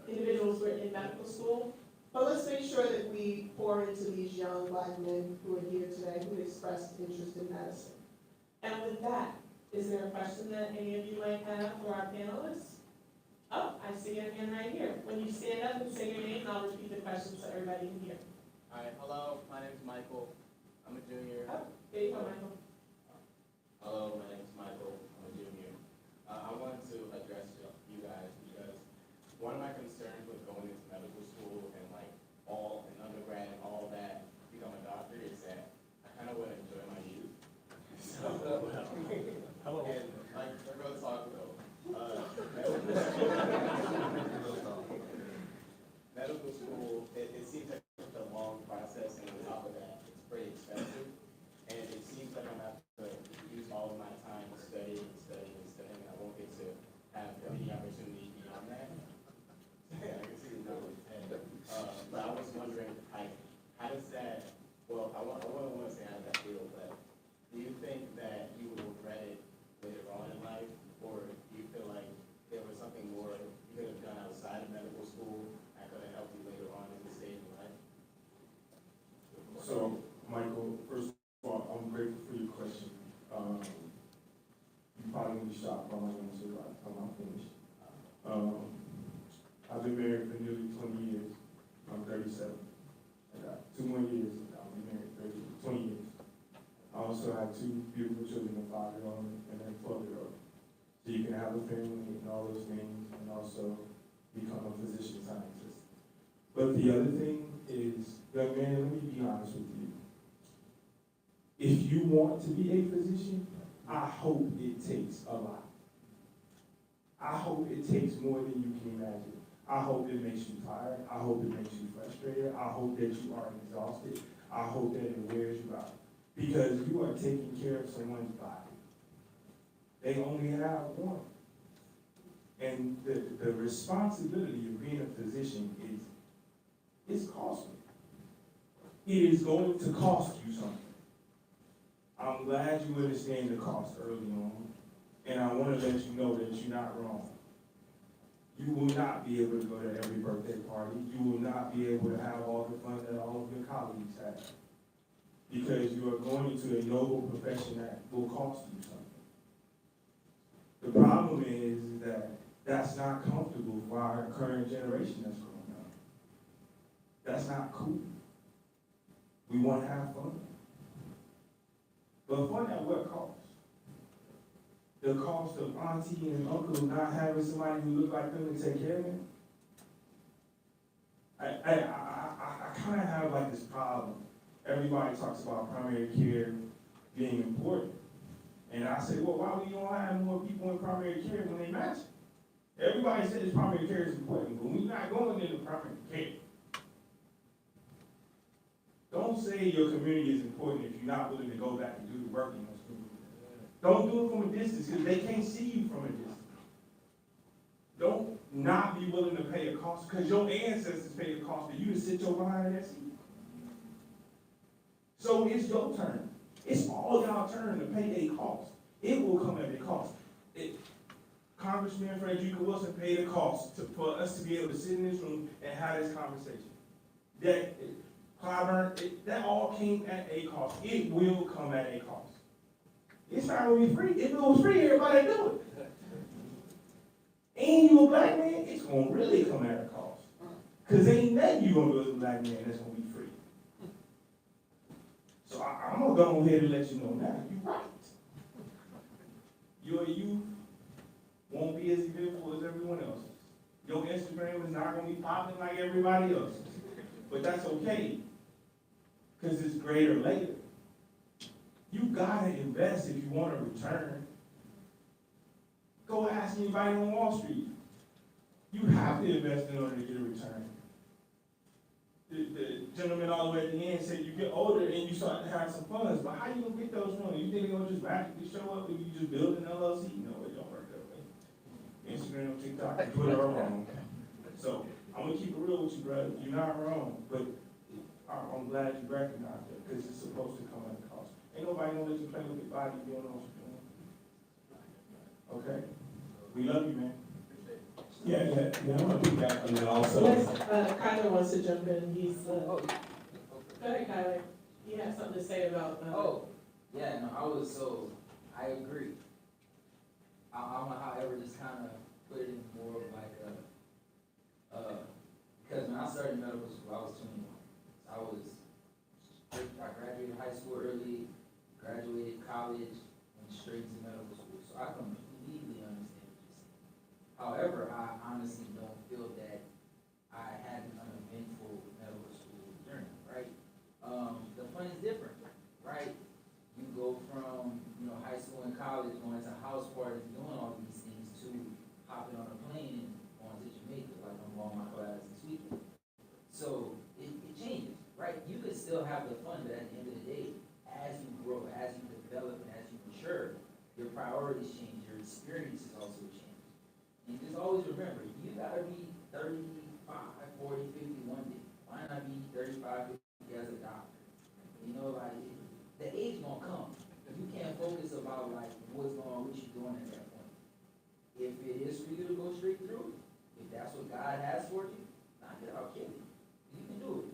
individuals who are in medical school. But let's make sure that we pour into these young Black men who are here today who expressed interest in medicine. And with that, is there a question that any of you might have for our panelists? Oh, I see it again right here. When you stand up and say your name, I'll repeat the question so everybody can hear. All right, hello, my name is Michael. I'm a junior. Oh, there you go, Michael. Hello, my name is Michael. I'm a junior. I wanted to address you guys because one of my concerns with going into medical school and like all an undergrad and all that, become a doctor, is that I kind of want to enjoy my youth. So, Hello. and like we're going to talk though. been married for nearly 20 years. I'm 37. I got 2 more years. I'll be married 20 years. I also have 2 beautiful children, a 5-year-old and a 12-year-old. So you can have a family and all those things, and also become a physician scientist. But the other thing is, young man, let me be honest with you. If you want to be a physician, I hope it takes a lot. I hope it takes more than you can imagine. I hope it makes you tired. I hope it makes you frustrated. I hope that you are exhausted. I hope that it wears you out. Because you are taking care of someone's body. They only have one. And the responsibility of being a physician is costly. It is going to cost you something. I'm glad you understand the cost early on. And I want to let you know that you're not wrong. You will not be able to go to every birthday party. You will not be able to have all the fun that all of your colleagues have. Because you are going into a noble profession that will cost you something. The problem is that that's not comfortable for our current generation that's growing up. That's not cool. We want to have fun. But fun at what cost? The cost of auntie and uncle not having somebody who look like them to take care of them? I kind of have like this problem. Everybody talks about primary care being important. And I say, well, why we don't have more people in primary care when they match? Everybody says primary care is important, but we're not going into primary care. Don't say your community is important if you're not willing to go back and do the work in those communities. Don't do it from a distance because they can't see you from a distance. Don't not be willing to pay a cost because your ancestors paid a cost for you to sit your behind in that seat. So it's your turn. It's all y'all turn to pay a cost. It will come at a cost. Congresswoman Frederica Wilson paid a cost for us to be able to sit in this room and have this conversation. That all came at a cost. It will come at a cost. It's not going to be free. If it was free, everybody would do it. And you a black man, it's going to really come at a cost. Because ain't nothing you going to do as a black man that's going to be free. So I'm going to go ahead and let you know now, you're right. Your youth won't be as eventful as everyone else's. Your Instagram is not going to be popping like everybody else's. But that's okay. Because it's greater later. You gotta invest if you want a return. Go ask anybody on Wall Street. You have to invest in order to get a return. The gentleman all the way at the end said you get older and you start to have some funds, but how you gonna get those funds? You think they're gonna just magically show up if you just build an LLC? No, it don't work that way. Instagram, TikTok, and Twitter are wrong. So I'm gonna keep it real with you, brother. You're not wrong, but I'm glad you recognize it because it's supposed to come at a cost. Ain't nobody gonna let you play with your body if you don't know what you're doing. Okay? We love you, man. Yeah, I want to piggyback on that also. Yes, Kyler wants to jump in. He's, go ahead, Kyler. You have something to say about, Yeah, no, I agree. I'm gonna, however, just kind of put it in more of like because when I started medical school, I was 21. I graduated high school early, graduated college, went straight to medical school. So I completely understand what you're saying. However, I honestly don't feel that I had an uneventful medical school journey, right? The fun is different, right? You go from, high school and college, going to house parties, doing all these things, to hopping on a plane and going to Jamaica, like I'm going my class this weekend. So it changes, right? You could still have the fun, but at the end of the day, as you grow, as you develop, and as you mature, your priorities change, your experiences also change. And just always remember, you gotta be 35, 40, 50 one day. Why not be 35, 50 as a doctor? The age gonna come. You can't focus about like what's going on, what you're doing at that point. If it is for you to go straight through, if that's what God has for you, knock it out, kill it. You can do it.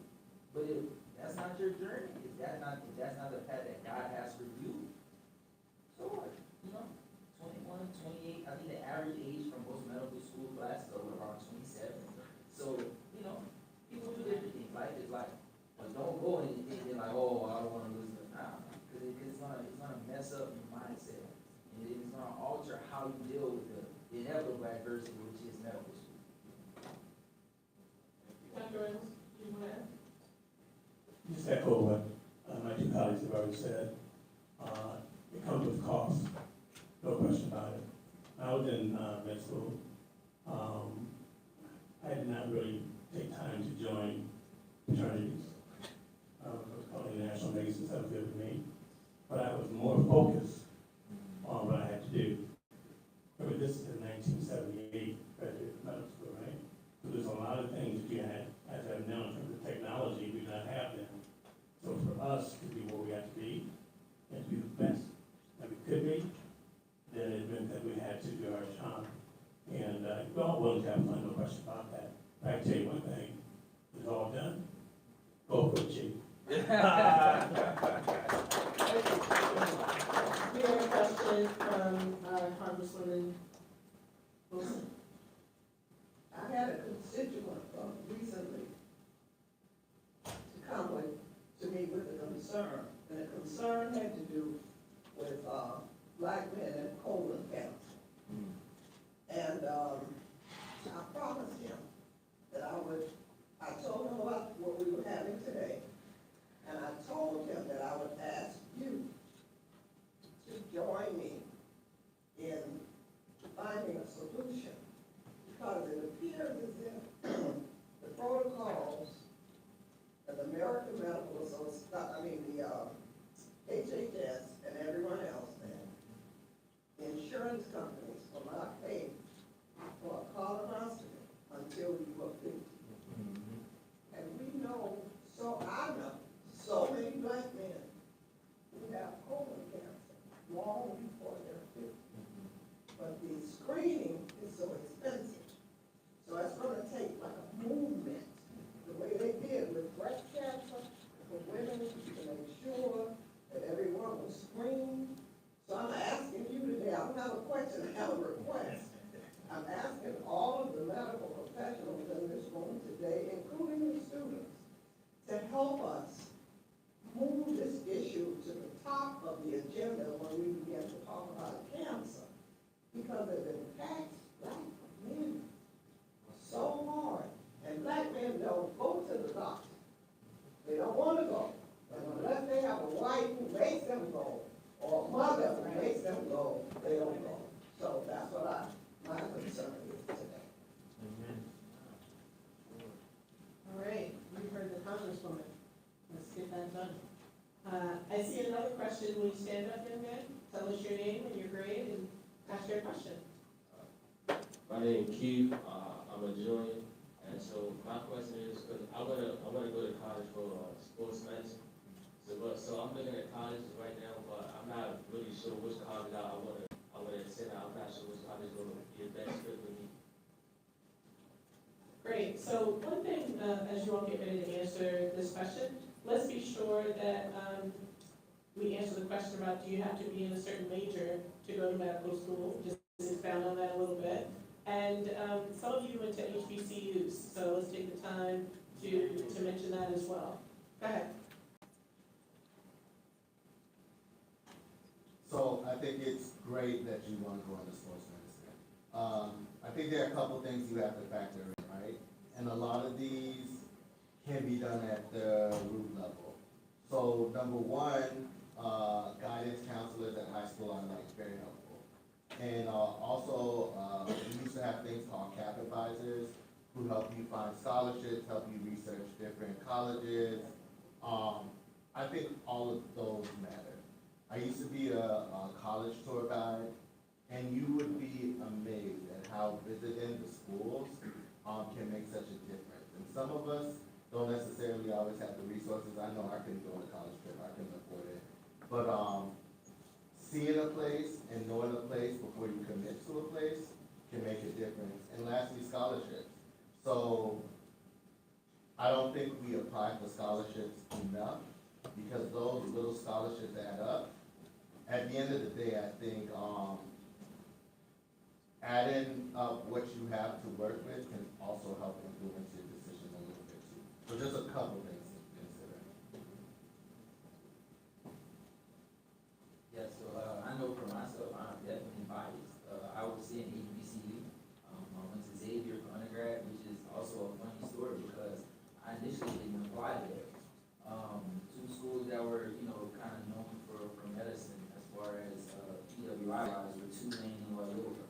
But if that's not your journey, if that's not the path that God has for you, so what? 21, 28, I think the average age for most medical school classes are around 27, always said, it comes with cost, no question about it. I was in med school. I did not really take time to join fraternities. It was called the National Masons, that was good for me. But I was more focused on what I had to do. Remember, this is in 1978, graduated from medical school, right? So there's a lot of things that you had to have now in terms of technology we do not have then. So for us to be where we have to be, and to be the best that we could be, then it meant that we had to do our job. And we're all willing to have fun, no question about that. But I can tell you one thing, it's all done. Go for it, Chief. We have a question from Congresswoman Wilson. I had a constituent recently to come to me with a concern, and the concern had to do with black men and colon cancer. And I promised him that I told him about what we were having today, and I told him that I would ask you to join me in finding a solution, because it appears as if the protocols of the American Medical Association, the HHS and everyone else, the insurance companies will not pay for a colonoscopy until you are 50. And we know, I know, so many black men who have colon cancer long before they're 50. But the screening is so expensive. So it's gonna take like a movement, the way they did with breast cancer, for women to make sure that everyone was screened. So I'm asking you today, I don't have a question, I have a request. I'm asking all of the medical professionals in this room today, including the students, to help us move this issue to the top of the agenda when we begin to talk about cancer, because it impacts black men so hard. And black men don't go to the doctor. They don't want to go. And unless they have a wife who makes them go, or a mother who makes them go, they don't go. So that's what my concern is today. All right, we heard the Congresswoman. Let's get that done. I see another question. Will you stand up, young man? Tell us your name and your grade and ask your question. My name is Keith. I'm a junior, and so my question is, because I wanna go to college for sports medicine. So I'm looking at colleges right now, but I'm not really sure which college I wanna attend. I'm not sure which college is gonna be the best fit for me. Great. So one thing, as you all get ready to answer this question, let's be sure that we answer the question about, do you have to be in a certain major to go to medical school? Just expound on that a little bit. And some of you went to HBCUs, so let's take the time to mention that as well. Go ahead. So I think it's great that you want to go into sports medicine. I think there are a couple things you have to factor in, right? And a lot of these can be done at the root level. So number one, guidance counselors at high school are like very helpful. And also, we used to have things called CAP advisors who help you find scholarships, help you research different colleges. I think all of those matter. I used to be a college tour guide, and you would be amazed at how visiting the schools can make such a difference. And some of us don't necessarily always have the resources. I know I couldn't go on a college trip, I couldn't afford it. But seeing a place and knowing a place before you commit to a place can make a difference. And lastly, scholarships. So I don't think we apply for scholarships enough, because those little scholarships add up. At the end of the day, I think adding up what you have to work with can also help influence your decision a little bit too. So just a couple things to consider. Yeah, so I know for myself, I'm definitely biased. I was in HBCU. I went to Xavier for undergrad, which is also a funny story because I initially didn't apply there. Two schools that were, kind of known rivals with Tulane and Loyola.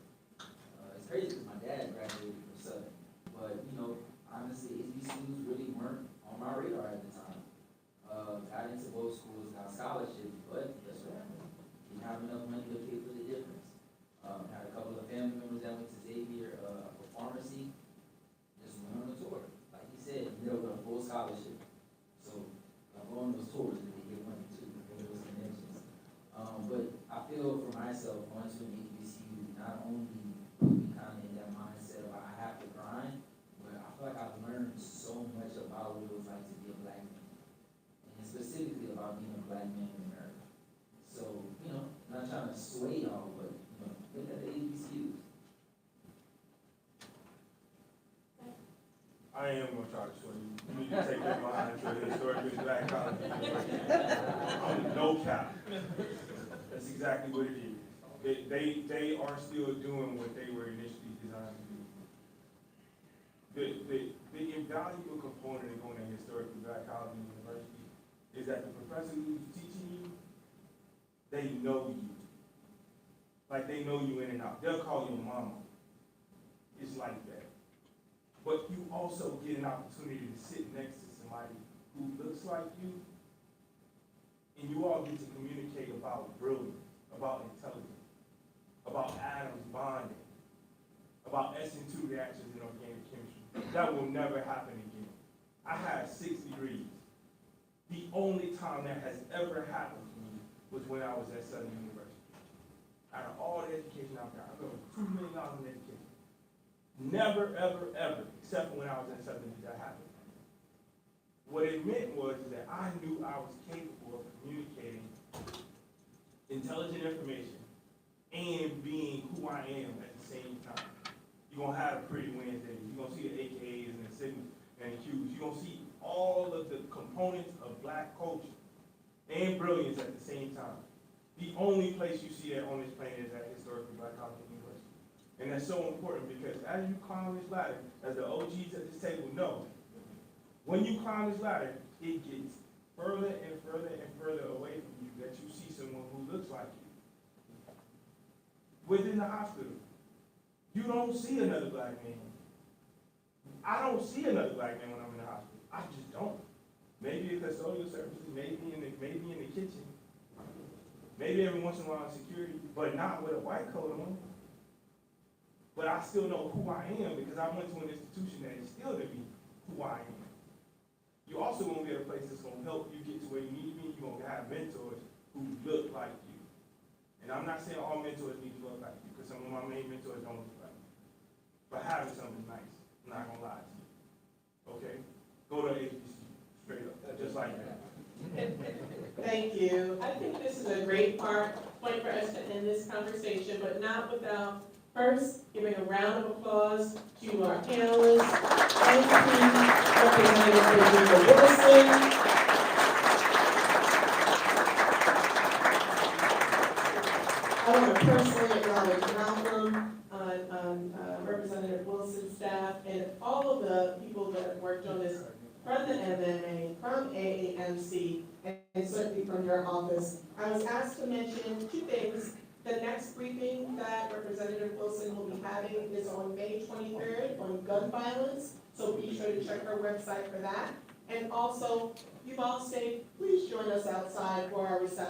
It's crazy because my dad graduated from Southern, but you know, honestly, HBCUs really weren't on my radar at the time. Got into both schools, got scholarships, but guess what happened? Didn't have enough money to pay for the difference. Had a couple of family members that went to Xavier for pharmacy, just went on a tour. Like he said, you know, with a full scholarship. So I'm going on those tours and they get money too, and those connections. But I feel for myself, going to an HBCU not only put me kind of in that mindset of I have to grind, but I feel like I've learned so much about what it was like to be a black man, and specifically about being a black man in America. So, you know, not trying to sway y'all, but, you know, look at the HBCUs. I am gonna try to show you. You need to take your mind to the historically black college. No cap. That's exactly what it is. They are still doing what they were initially designed to do. The invaluable component of going to historically black college and university is that the professor who's teaching you, they know you. Like they know you in and out. They'll call you mama. It's like that. But you also get an opportunity to sit next to somebody who looks like you, and you all get to communicate about brilliance, about intelligence, about atoms bonding, about SN2 reactions in organic chemistry. That will never happen again. I have 6 degrees. The only time that has ever happened to me was when I was at Southern University. Out of all the education I've got, I've got $2 million in education. Never, ever, ever, except for when I was in Southern, did that happen. What it meant was that I knew I was capable of communicating intelligent information and being who I am at the same time. You're gonna have a pretty Wednesday. You're gonna see the AKAs and the sigmas and the Qs. You're gonna see all of the components of black culture and brilliance at the same time. The only place you see that on this planet is at historically black college and university. And that's so important because as you climb this ladder, as the OGs at this table know, when you climb this ladder, it gets further and further and further away from you that you see someone who looks like you. Within the hospital, you don't see another black man. I don't see another black man when I'm in the hospital. I just don't. Maybe in custodial services, maybe in the kitchen, maybe every once in a while in security, but not with a white coat on. But I still know who I am because I went to an institution that instilled in me who I am. You also won't be at a place that's going to help you get to where you need to be. You're going to have mentors who look like you. And I'm not saying all mentors need to look like you because some of my main mentors don't look like you. But having something nice, I'm not going to lie to you. Okay? Go to HBC, straight up, just like that. Thank you. I think this is a great point for us to end this conversation, but not without first giving a round of applause to our panelists. Thank you, Representative Frederica Wilson. I want to personally acknowledge Malcolm, Representative Wilson's staff, and all of the people that have worked on this from the MMA, from AAMC, and certainly from your office. I was asked to mention 2 things. The next briefing that Representative Wilson will be having is on May 23rd on gun violence, so be sure to check her website for that. And also, you've all stayed, please join us outside for our reception.